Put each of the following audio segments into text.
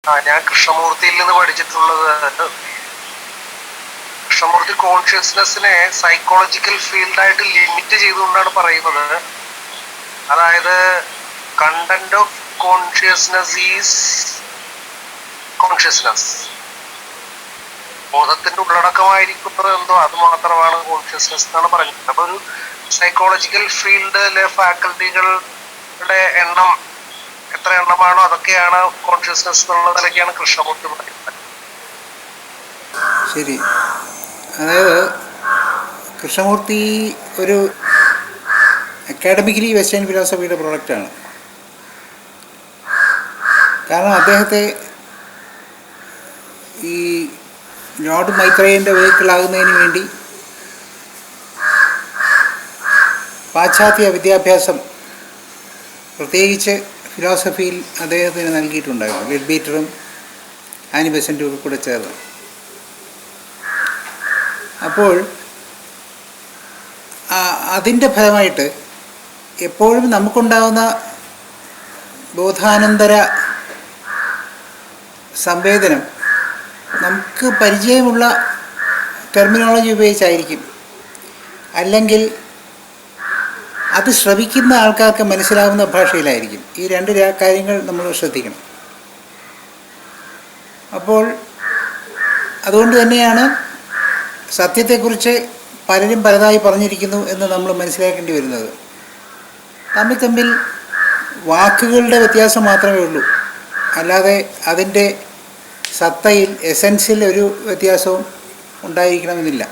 ഞാൻ കൃഷ്ണമൂർത്തിയിൽ നിന്ന് പഠിച്ചിട്ടുള്ളത്, കൃഷ്ണമൂർത്തി കോൺഷ്യസ്നെസ്സിനെ സൈക്കോളജിക്കൽ ഫീൽഡായിട്ട് ലിമിറ്റ് ചെയ്തുകൊണ്ടാണ് പറയുന്നത്. അതായത് content of consciousness is consciousness, ബോധത്തിന്റെ ഉള്ളടക്കമായിരിക്കുന്നത് എന്തോ അത് മാത്രമാണ് കോൺഷ്യസ്നെസ് എന്നാണ് പറഞ്ഞത്. അപ്പൊ ഒരു സൈക്കോളജിക്കൽ ഫീൽഡിലെ ഫാക്കൽറ്റികളുടെ എണ്ണം എത്ര എണ്ണമാണോ അതൊക്കെയാണ് കോൺഷ്യസ്നെസ് എന്നുള്ള നിലയ്ക്കാണ് കൃഷ്ണമൂർത്തി പറയുന്നത്. ശരി. അതായത് കൃഷ്ണമൂർത്തി ഒരു അക്കാഡമിക്കലി വെസ്റ്റേൺ ഫിലോസഫിയുടെ പ്രൊഡക്റ്റാണ്. കാരണം അദ്ദേഹത്തെ ഈ ലോർഡ് മൈത്രേയൻ്റെ വെഹിക്കിളാകുന്നതിന് വേണ്ടി പാശ്ചാത്യ വിദ്യാഭ്യാസം പ്രത്യേകിച്ച് ഫിലോസഫിയിൽ അദ്ദേഹത്തിന് നൽകിയിട്ടുണ്ടായിരുന്നു. ലെഡ്ബീറ്ററും ആനി ബെസൻറ്റും ഒക്കെ കൂടെ ചേർന്ന്. അപ്പോൾ അതിൻ്റെ ഫലമായിട്ട് എപ്പോഴും നമുക്കുണ്ടാകുന്ന ബോധാനന്തര സംവേദനം നമുക്ക് പരിചയമുള്ള ടെർമിനോളജി ഉപയോഗിച്ചായിരിക്കും, അല്ലെങ്കിൽ അത് ശ്രവിക്കുന്ന ആൾക്കാർക്ക് മനസ്സിലാവുന്ന ഭാഷയിലായിരിക്കും. ഈ രണ്ട് കാര്യങ്ങൾ നമ്മൾ ശ്രദ്ധിക്കണം. അപ്പോൾ അതുകൊണ്ട് തന്നെയാണ് സത്യത്തെക്കുറിച്ച് പലരും പലതായി പറഞ്ഞിരിക്കുന്നു എന്ന് നമ്മൾ മനസ്സിലാക്കേണ്ടി വരുന്നത്. തമ്മിൽ വാക്കുകളുടെ വ്യത്യാസം മാത്രമേ ഉള്ളൂ, അല്ലാതെ അതിൻ്റെ സത്തയിൽ, എസൻസിൽ ഒരു വ്യത്യാസവും ഉണ്ടായിരിക്കണമെന്നില്ല.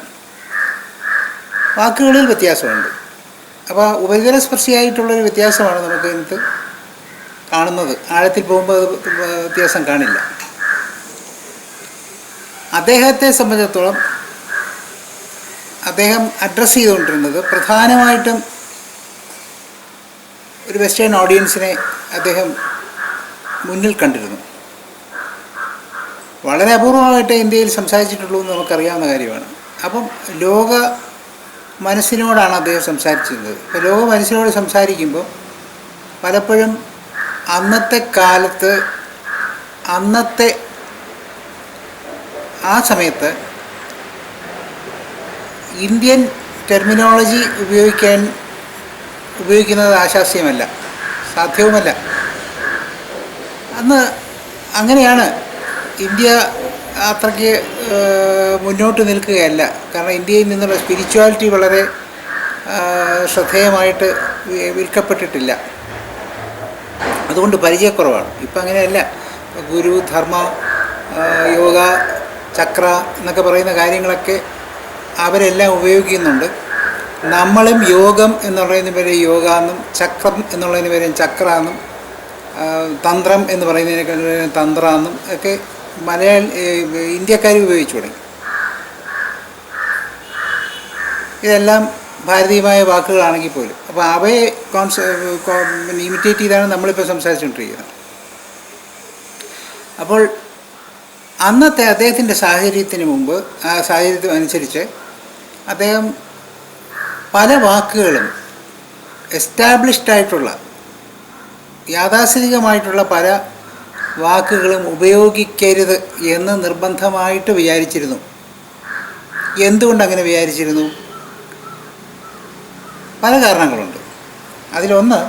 വാക്കുകളിൽ വ്യത്യാസമുണ്ട്. അപ്പോൾ ഉപരിതല സ്പർശിയായിട്ടുള്ളൊരു വ്യത്യാസമാണ് നമുക്ക് ഇതിനകത്ത് കാണുന്നത്. ആഴത്തിൽ പോകുമ്പോൾ അത് വ്യത്യാസം കാണില്ല. അദ്ദേഹത്തെ സംബന്ധിച്ചിടത്തോളം അദ്ദേഹം അഡ്രസ്സ് ചെയ്തുകൊണ്ടിരുന്നത് പ്രധാനമായിട്ടും ഒരു വെസ്റ്റേൺ ഓഡിയൻസിനെ അദ്ദേഹം മുന്നിൽ കണ്ടിരുന്നു. വളരെ അപൂർവമായിട്ട് ഇന്ത്യയിൽ സംസാരിച്ചിട്ടുള്ളൂ എന്ന് നമുക്കറിയാവുന്ന കാര്യമാണ്. അപ്പം ലോക മനസ്സിനോടാണ് അദ്ദേഹം സംസാരിച്ചിരുന്നത്. ഇപ്പോൾ ലോക മനസ്സിനോട് സംസാരിക്കുമ്പോൾ പലപ്പോഴും അന്നത്തെ കാലത്ത്, അന്നത്തെ ആ സമയത്ത് ഇന്ത്യൻ ടെർമിനോളജി ഉപയോഗിക്കുന്നത് ആശാസ്യമല്ല, സാധ്യവുമല്ല. അന്ന് അങ്ങനെയാണ്. ഇന്ത്യ അത്രയ്ക്ക് മുന്നോട്ട് നിൽക്കുകയല്ല. കാരണം ഇന്ത്യയിൽ നിന്നുള്ള സ്പിരിച്വാലിറ്റി വളരെ ശ്രദ്ധേയമായിട്ട് വിൽക്കപ്പെട്ടിട്ടില്ല. അതുകൊണ്ട് പരിചയക്കുറവാണ്. ഇപ്പം അങ്ങനെയല്ല. ഗുരു, ധർമ്മ, യോഗ, ചക്ര എന്നൊക്കെ പറയുന്ന കാര്യങ്ങളൊക്കെ അവരെല്ലാം ഉപയോഗിക്കുന്നുണ്ട്. നമ്മളും യോഗം എന്നുള്ളതിന് പേര് യോഗ എന്നും, ചക്രം എന്നുള്ളതിന് പേര് ചക്ര എന്നും, തന്ത്രം എന്ന് പറയുന്നതിനൊക്കെ തന്ത്ര എന്നും ഒക്കെ ഇന്ത്യക്കാർ ഉപയോഗിച്ചു തുടങ്ങി. ഇതെല്ലാം ഭാരതീയമായ വാക്കുകളാണെങ്കിൽ പോലും. അപ്പോൾ അവയെ ഇമിറ്റേറ്റ് ചെയ്താണ് നമ്മളിപ്പോൾ സംസാരിച്ചുകൊണ്ടിരിക്കുന്നത്. അപ്പോൾ അന്നത്തെ അദ്ദേഹത്തിൻ്റെ സാഹചര്യത്തിന് മുമ്പ്, ആ സാഹചര്യത്തിന് അനുസരിച്ച് അദ്ദേഹം പല വാക്കുകളും എസ്റ്റാബ്ലിഷ്ഡായിട്ടുള്ള, യാഥാസ്ഥിതികമായിട്ടുള്ള പല വാക്കുകളും ഉപയോഗിക്കരുത് എന്ന് നിർബന്ധമായിട്ട് വിചാരിച്ചിരുന്നു. എന്തുകൊണ്ടങ്ങനെ വിചാരിച്ചിരുന്നു? പല കാരണങ്ങളുണ്ട്. അതിലൊന്ന്,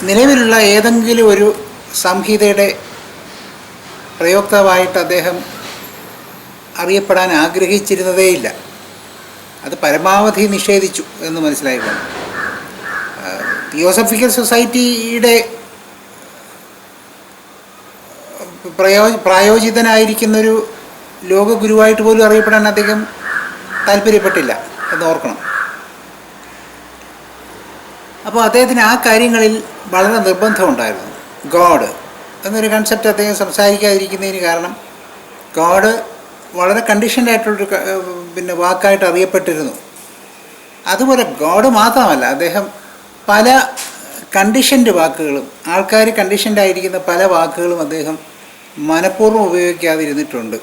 നിലവിലുള്ള ഏതെങ്കിലും ഒരു സംഹിതയുടെ പ്രയോക്താവായിട്ട് അദ്ദേഹം അറിയപ്പെടാൻ ആഗ്രഹിച്ചിരുന്നതേയില്ല. അത് പരമാവധി നിഷേധിച്ചു എന്ന് മനസ്സിലായിട്ടുണ്ട്. തിയോസഫിക്കൽ സൊസൈറ്റിയുടെ പ്രായോജിതനായിരിക്കുന്നൊരു ലോകഗുരുവായിട്ട് പോലും അറിയപ്പെടാൻ അദ്ദേഹം താല്പര്യപ്പെട്ടില്ല എന്ന് ഓർക്കണം. അപ്പോൾ അദ്ദേഹത്തിന് ആ കാര്യങ്ങളിൽ വളരെ നിർബന്ധമുണ്ടായിരുന്നു. ഗോഡ് എന്നൊരു കൺസെപ്റ്റ് അദ്ദേഹം സംസാരിക്കാതിരിക്കുന്നതിന് കാരണം, ഗോഡ് വളരെ കണ്ടീഷൻഡായിട്ടുള്ളൊരു വാക്കായിട്ട് അറിയപ്പെട്ടിരുന്നു. അതുപോലെ ഗോഡ് മാത്രമല്ല, അദ്ദേഹം പല കണ്ടീഷൻഡ് വാക്കുകളും, ആൾക്കാർ കണ്ടീഷൻഡായിരിക്കുന്ന പല വാക്കുകളും അദ്ദേഹം മനഃപൂർവ്വം ഉപയോഗിക്കാതിരുന്നിട്ടുണ്ട്.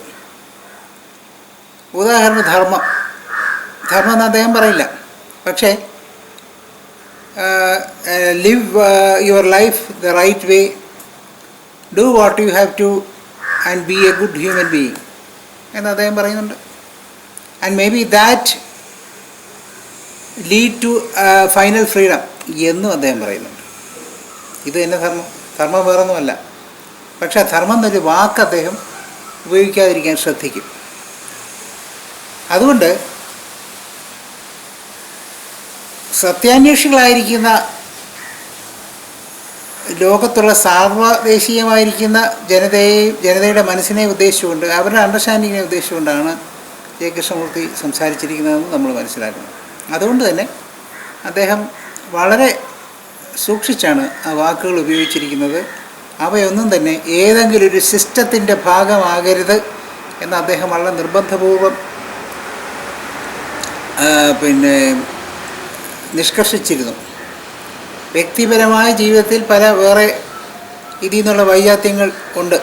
ഉദാഹരണം, ധർമ്മം എന്ന് അദ്ദേഹം പറയില്ല. പക്ഷേ live your life the right way do what you have to and be a good human being എന്ന് അദ്ദേഹം പറയുന്നുണ്ട്. And maybe that lead to final freedom എന്നും അദ്ദേഹം പറയുന്നുണ്ട്. ഇത് തന്നെ ധർമ്മം വേറൊന്നുമല്ല. പക്ഷേ ധർമ്മം എന്നൊരു വാക്ക് അദ്ദേഹം ഉപയോഗിക്കാതിരിക്കാൻ ശ്രദ്ധിക്കും. അതുകൊണ്ട് സത്യാന്വേഷികളായിരിക്കുന്ന ലോകത്തുള്ള സാർവദേശീയമായിരിക്കുന്ന ജനതയുടെ മനസ്സിനെ ഉദ്ദേശിച്ചുകൊണ്ട്, അവരുടെ അണ്ടർസ്റ്റാൻഡിങ്ങിനെ ഉദ്ദേശിച്ചുകൊണ്ടാണ് ജെ കൃഷ്ണമൂർത്തി സംസാരിച്ചിരിക്കുന്നതെന്ന് നമ്മൾ മനസ്സിലാക്കണം. അതുകൊണ്ട് തന്നെ അദ്ദേഹം വളരെ സൂക്ഷിച്ചാണ് ആ വാക്കുകൾ ഉപയോഗിച്ചിരിക്കുന്നത്. അവയൊന്നും തന്നെ ഏതെങ്കിലും ഒരു സിസ്റ്റത്തിൻ്റെ ഭാഗമാകരുത് എന്ന് അദ്ദേഹം വളരെ നിർബന്ധപൂർവം നിഷ്കർഷിച്ചിരുന്നു. വ്യക്തിപരമായ ജീവിതത്തിൽ പല വേറെ ഇതിൽ നിന്നുള്ള വൈജാത്യങ്ങൾ ഉണ്ട്.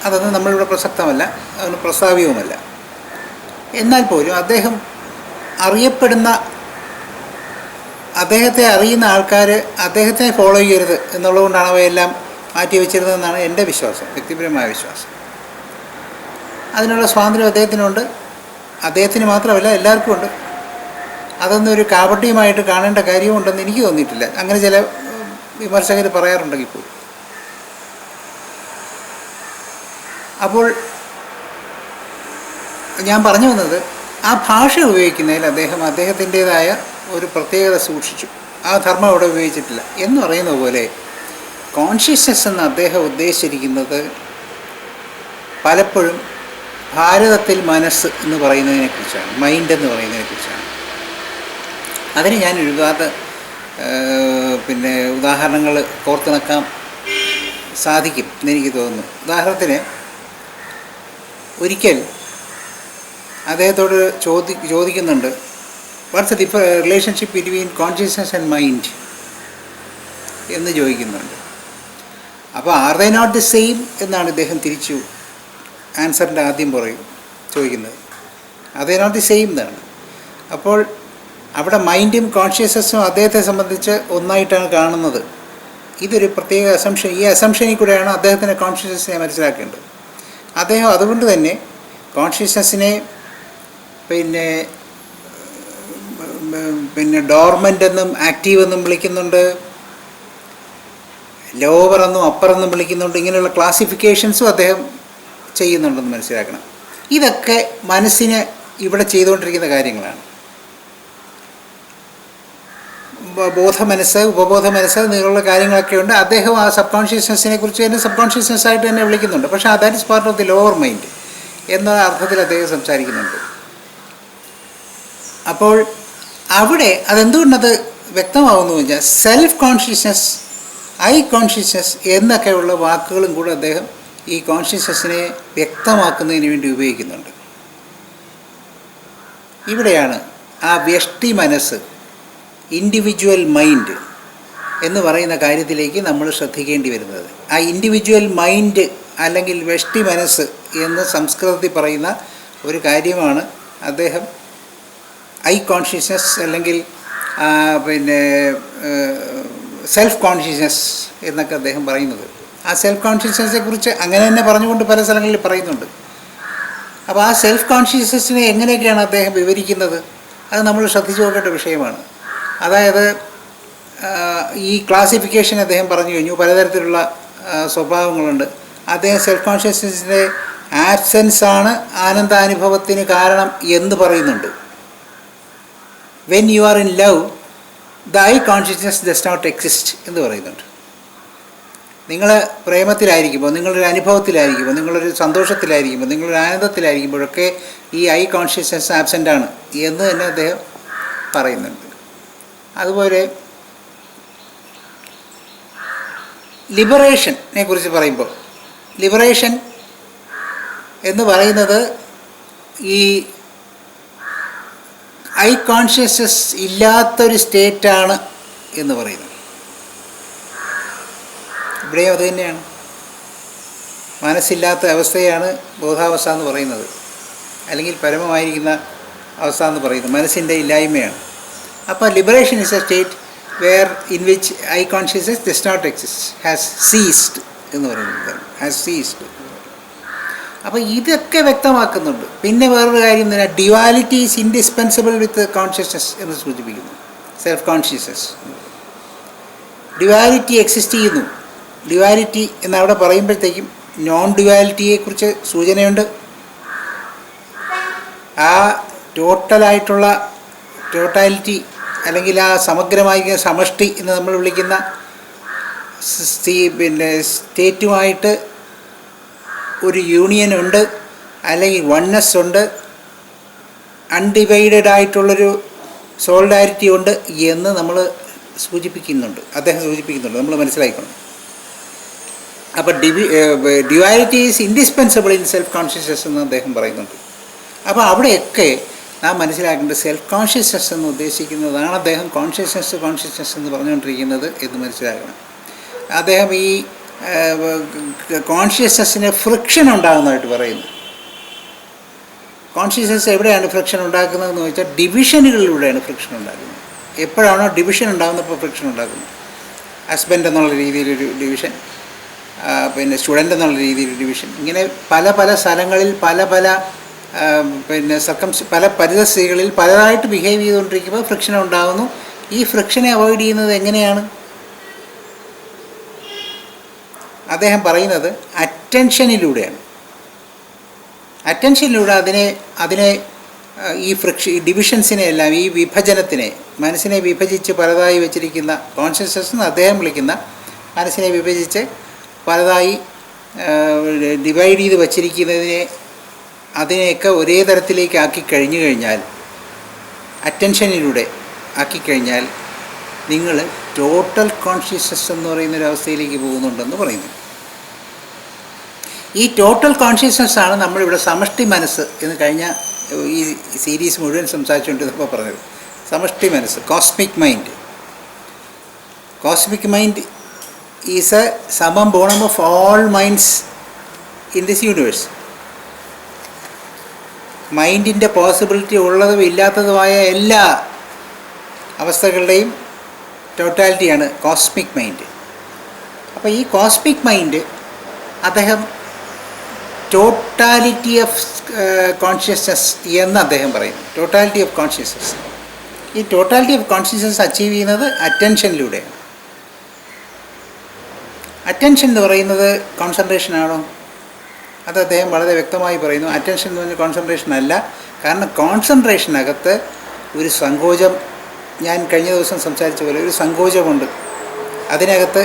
അതൊന്നും നമ്മളിവിടെ പ്രസക്തമല്ല, അതൊന്നും പ്രസ്താവ്യവുമല്ല. എന്നാൽ പോലും അദ്ദേഹം അദ്ദേഹത്തെ അറിയുന്ന ആൾക്കാർ അദ്ദേഹത്തെ ഫോളോ ചെയ്യരുത് എന്നുള്ളതുകൊണ്ടാണ് അവയെല്ലാം മാറ്റിവെച്ചിരുന്നതെന്നാണ് എൻ്റെ വിശ്വാസം, വ്യക്തിപരമായ വിശ്വാസം. അതിനുള്ള സ്വാതന്ത്ര്യം അദ്ദേഹത്തിനുണ്ട്. അദ്ദേഹത്തിന് മാത്രമല്ല, എല്ലാവർക്കും ഉണ്ട്. അതൊന്നും ഒരു കാപട്യമായിട്ട് കാണേണ്ട കാര്യമുണ്ടെന്ന് എനിക്ക് തോന്നിയിട്ടില്ല. അങ്ങനെ ചില വിമർശകർ പറയാറുണ്ടെങ്കിൽ പോലും. അപ്പോൾ ഞാൻ പറഞ്ഞു വന്നത്, ആ ഭാഷ ഉപയോഗിക്കുന്നതിൽ അദ്ദേഹത്തിൻ്റേതായ ഒരു പ്രത്യേകത സൂക്ഷിച്ചു. ആ ധർമ്മം അവിടെ ഉപയോഗിച്ചിട്ടില്ല എന്ന് പറയുന്ന പോലെ കോൺഷ്യസ്നെസ് എന്ന് അദ്ദേഹം ഉദ്ദേശിച്ചിരിക്കുന്നത് പലപ്പോഴും ഭാരതത്തിൽ മനസ്സ് എന്ന് പറയുന്നതിനെക്കുറിച്ചാണ്, മൈൻഡ് എന്ന് പറയുന്നതിനെക്കുറിച്ചാണ്. അതിന് ഞാൻ ഒരുപാട് ഉദാഹരണങ്ങൾ കോർത്തിണക്കാൻ സാധിക്കും എന്നെനിക്ക് തോന്നുന്നു. ഉദാഹരണത്തിന്, ഒരിക്കൽ അദ്ദേഹത്തോട് ചോദിക്കുന്നുണ്ട്, what's the relationship between consciousness and mind എന്ന് ചോദിക്കുന്നുണ്ട്. അപ്പോൾ are they not the same എന്നാണ് ഇദ്ദേഹം തിരിച്ചു ആൻസറിൻ്റെ ആദ്യം ചോദിക്കുന്നത്. Are they not the same എന്നാണ്. അപ്പോൾ അവിടെ മൈൻഡും കോൺഷ്യസ്നെസ്സും അദ്ദേഹത്തെ സംബന്ധിച്ച് ഒന്നായിട്ടാണ് കാണുന്നത്. ഇതൊരു പ്രത്യേക അസംഷൻ. ഈ അസംഷനിൽ കൂടെയാണ് അദ്ദേഹത്തിൻ്റെ കോൺഷ്യസ്നെസ്സിനെ മനസ്സിലാക്കേണ്ടത്. അദ്ദേഹം അതുകൊണ്ട് തന്നെ കോൺഷ്യസ്നെസ്സിനെ പിന്നെ ഡോർമെൻ്റ് എന്നും ആക്റ്റീവ് എന്നും വിളിക്കുന്നുണ്ട്, ലോവർ എന്നും അപ്പർ എന്നും വിളിക്കുന്നുണ്ട്. ഇങ്ങനെയുള്ള ക്ലാസിഫിക്കേഷൻസും അദ്ദേഹം ചെയ്യുന്നുണ്ടെന്ന് മനസ്സിലാക്കണം. ഇതൊക്കെ മനസ്സിന് ഇവിടെ ചെയ്തുകൊണ്ടിരിക്കുന്ന കാര്യങ്ങളാണ്. ബോധ മനസ്സ്, ഉപബോധ മനസ്സ് എന്നുള്ള കാര്യങ്ങളൊക്കെ ഉണ്ട്. അദ്ദേഹം ആ സബ് കോൺഷ്യസ്നെസ്സിനെ കുറിച്ച് തന്നെ സബ് കോൺഷ്യസ്നെസ് ആയിട്ട് തന്നെ വിളിക്കുന്നുണ്ട്. പക്ഷേ that is part of the lower mind എന്ന അർത്ഥത്തിൽ അദ്ദേഹം സംസാരിക്കുന്നുണ്ട്. അപ്പോൾ അവിടെ അതെന്തുകൊണ്ടത് വ്യക്തമാകുന്നു വെച്ചാൽ സെൽഫ് കോൺഷ്യസ്നെസ്, ഐ കോൺഷ്യസ്നെസ് എന്നൊക്കെയുള്ള വാക്കുകളും കൂടെ അദ്ദേഹം ഈ കോൺഷ്യസ്നെസ്സിനെ വ്യക്തമാക്കുന്നതിന് വേണ്ടി ഉപയോഗിക്കുന്നുണ്ട്. ഇവിടെയാണ് ആ വ്യഷ്ടി മനസ്സ്, ഇൻഡിവിജ്വൽ മൈൻഡ് എന്ന് പറയുന്ന കാര്യത്തിലേക്ക് നമ്മൾ ശ്രദ്ധിക്കേണ്ടി വരുന്നത്. ആ ഇൻഡിവിജ്വൽ മൈൻഡ് അല്ലെങ്കിൽ വ്യഷ്ടി മനസ്സ് എന്ന് സംസ്കൃതത്തിൽ പറയുന്ന ഒരു കാര്യമാണ് അദ്ദേഹം ഐ കോൺഷ്യസ്നെസ് അല്ലെങ്കിൽ സെൽഫ് കോൺഷ്യസ്നെസ് എന്നൊക്കെ അദ്ദേഹം പറയുന്നത്. ആ സെൽഫ് കോൺഷ്യസ്നെസ്സിനെ കുറിച്ച് അങ്ങനെ തന്നെ പറഞ്ഞുകൊണ്ട് പല സ്ഥലങ്ങളിൽ പറയുന്നുണ്ട്. അപ്പോൾ ആ സെൽഫ് കോൺഷ്യസ്നെസ്സിനെ എങ്ങനെയൊക്കെയാണ് അദ്ദേഹം വിവരിക്കുന്നത്, അത് നമ്മൾ ശ്രദ്ധിച്ചു നോക്കേണ്ട വിഷയമാണ്. അതായത് ഈ ക്ലാസിഫിക്കേഷൻ അദ്ദേഹം പറഞ്ഞു കഴിഞ്ഞു. പലതരത്തിലുള്ള സ്വഭാവങ്ങളുണ്ട്. അദ്ദേഹം സെൽഫ് കോൺഷ്യസ്നെസ്സിൻ്റെ ആബ്സെൻസാണ് ആനന്ദാനുഭവത്തിന് കാരണം എന്ന് പറയുന്നുണ്ട്. When you are in love the I consciousness does not exist എന്ന് പറയുന്നുണ്ട്. നിങ്ങൾ പ്രേമത്തിലായിരിക്കുമ്പോൾ, നിങ്ങളൊരു അനുഭവത്തിലായിരിക്കുമ്പോൾ, നിങ്ങളൊരു സന്തോഷത്തിലായിരിക്കുമ്പോൾ, നിങ്ങളൊരു ആനന്ദത്തിലായിരിക്കുമ്പോഴൊക്കെ ഈ ഐ കോൺഷ്യസ്നെസ് ആബ്സെൻ്റ് ആണ് എന്ന് തന്നെ അദ്ദേഹം പറയുന്നുണ്ട്. അതുപോലെ ലിബറേഷനെ കുറിച്ച് പറയുമ്പോൾ, ലിബറേഷൻ എന്ന് പറയുന്നത് ഈ ഐ കോൺഷ്യസ്നെസ് ഇല്ലാത്തൊരു സ്റ്റേറ്റാണ് എന്ന് പറയുന്നത്. ഇവിടെയും അത് തന്നെയാണ്. മനസ്സില്ലാത്ത അവസ്ഥയാണ് ബോധാവസ്ഥ എന്ന് പറയുന്നത്, അല്ലെങ്കിൽ പരമമായിരിക്കുന്ന അവസ്ഥ എന്ന് പറയുന്നത് മനസ്സിൻ്റെ ഇല്ലായ്മയാണ്. അപ്പോൾ liberation is A state where in which I consciousness does not exist, has ceased എന്ന് പറയുന്നത്, ഹാസ് സീസ്ഡ്. അപ്പോൾ ഇതൊക്കെ വ്യക്തമാക്കുന്നുണ്ട്. പിന്നെ വേറൊരു കാര്യം തന്നെ, duality is indispensable with consciousness എന്ന് സൂചിപ്പിക്കുന്നു. സെൽഫ് കോൺഷ്യസ്നസ്, ഡ്യുവാലിറ്റി എക്സിസ്റ്റ് ചെയ്യുന്നു. ഡ്യുവാലിറ്റി എന്നവിടെ പറയുമ്പോഴത്തേക്കും നോൺ ഡ്യുവാലിറ്റിയെക്കുറിച്ച് സൂചനയുണ്ട്. ആ ടോട്ടാലിറ്റി അല്ലെങ്കിൽ ആ സമഗ്രമായ സമഷ്ടി എന്ന് നമ്മൾ വിളിക്കുന്ന പിന്നെ സ്റ്റേറ്റുമായിട്ട് ഒരു യൂണിയൻ ഉണ്ട്, അല്ലെങ്കിൽ വൺനെസ് ഉണ്ട്, അൺഡിവൈഡഡ് ആയിട്ടുള്ളൊരു സോളിഡാരിറ്റി ഉണ്ട് എന്ന് നമ്മൾ സൂചിപ്പിക്കുന്നുണ്ട്, അദ്ദേഹം സൂചിപ്പിക്കുന്നുണ്ട്, നമ്മൾ മനസ്സിലാക്കണം. അപ്പോൾ duality is indispensable in self consciousness എന്ന് അദ്ദേഹം പറയുന്നുണ്ട്. അപ്പോൾ അവിടെയൊക്കെ നാം മനസ്സിലാക്കേണ്ടത് സെൽഫ് കോൺഷ്യസ്നസ് എന്ന് ഉദ്ദേശിക്കുന്നതാണ് അദ്ദേഹം കോൺഷ്യസ്നസ് എന്ന് പറഞ്ഞുകൊണ്ടിരിക്കുന്നത് എന്ന് മനസ്സിലാക്കണം. അദ്ദേഹം ഈ കോൺഷ്യസ്നസ്സിന് ഫ്രിക്ഷൻ ഉണ്ടാകുന്നതായിട്ട് പറയുന്നു. കോൺഷ്യസ്നസ് എവിടെയാണ് ഫ്രിക്ഷൻ ഉണ്ടാക്കുന്നതെന്ന് ചോദിച്ചാൽ ഡിവിഷനുകളിലൂടെയാണ് ഫ്രിക്ഷൻ ഉണ്ടാക്കുന്നത്. എപ്പോഴാണോ ഡിവിഷൻ ഉണ്ടാകുന്നപ്പോൾ ഫ്രിക്ഷൻ ഉണ്ടാക്കുന്നത്. ഹസ്ബൻഡ് എന്നുള്ള രീതിയിലൊരു ഡിവിഷൻ, പിന്നെ സ്റ്റുഡൻ്റ് എന്നുള്ള രീതിയിലൊരു ഡിവിഷൻ, ഇങ്ങനെ പല പല സ്ഥലങ്ങളിൽ പല പരിതസ്ഥിതികളിൽ പലതായിട്ട് ബിഹേവ് ചെയ്തുകൊണ്ടിരിക്കുമ്പോൾ ഫ്രിക്ഷൻ ഉണ്ടാകുന്നു. ഈ ഫ്രിക്ഷനെ അവോയ്ഡ് ചെയ്യുന്നത് എങ്ങനെയാണ്? അദ്ദേഹം പറയുന്നത് അറ്റൻഷനിലൂടെയാണ്. അറ്റൻഷനിലൂടെ അതിനെ ഈ ഡിവിഷൻസിനെ എല്ലാം, ഈ വിഭജനത്തിനെ, മനസ്സിനെ വിഭജിച്ച് പലതായി വെച്ചിരിക്കുന്ന കോൺഷ്യസ്നസ് എന്ന് അദ്ദേഹം വിളിക്കുന്ന മനസ്സിനെ വിഭജിച്ച് പലതായി ഡിവൈഡ് ചെയ്ത് വച്ചിരിക്കുന്നതിനെ, അതിനെയൊക്കെ ഒരേ തരത്തിലേക്ക് ആക്കിക്കഴിഞ്ഞു കഴിഞ്ഞാൽ, അറ്റൻഷനിലൂടെ ആക്കിക്കഴിഞ്ഞാൽ നിങ്ങൾ ടോട്ടൽ കോൺഷ്യസ്നസ് എന്ന് പറയുന്നൊരവസ്ഥയിലേക്ക് പോകുന്നുണ്ടെന്ന് പറയുന്നു. ഈ ടോട്ടൽ കോൺഷ്യസ്നസ് ആണ് നമ്മളിവിടെ സമഷ്ടി മനസ്സ് എന്ന് കഴിഞ്ഞ ഈ സീരീസ് മുഴുവൻ സംസാരിച്ചുകൊണ്ടിരുന്നപ്പോൾ പറഞ്ഞത്. സമഷ്ടി മനസ്സ്, cosmic mind. Cosmic mind is a summum bonum of all minds in this universe. മൈൻഡിൻ്റെ പോസിബിലിറ്റി ഉള്ളതും ഇല്ലാത്തതുമായ എല്ലാ അവസ്ഥകളുടെയും ടോട്ടാലിറ്റിയാണ് കോസ്മിക് മൈൻഡ്. അപ്പോൾ ഈ കോസ്മിക് മൈൻഡ് അദ്ദേഹം ടോട്ടാലിറ്റി ഓഫ് കോൺഷ്യസ്നസ് എന്ന് അദ്ദേഹം പറയുന്നു. ടോട്ടാലിറ്റി ഓഫ് കോൺഷ്യസ്നസ്, ഈ ടോട്ടാലിറ്റി ഓഫ് കോൺഷ്യസ്നസ് അച്ചീവ് ചെയ്യുന്നത് അറ്റൻഷനിലൂടെയാണ്. അറ്റൻഷൻ എന്ന് പറയുന്നത് കോൺസെൻട്രേഷനാണോ? അത് അദ്ദേഹം വളരെ വ്യക്തമായി പറയുന്നു. അറ്റൻഷൻ എന്ന് പറഞ്ഞാൽ കോൺസെൻട്രേഷൻ അല്ല. കാരണം കോൺസെൻട്രേഷനകത്ത് ഒരു സങ്കോചം, ഞാൻ കഴിഞ്ഞ ദിവസം സംസാരിച്ച പോലെ ഒരു സങ്കോചമുണ്ട്. അതിനകത്ത്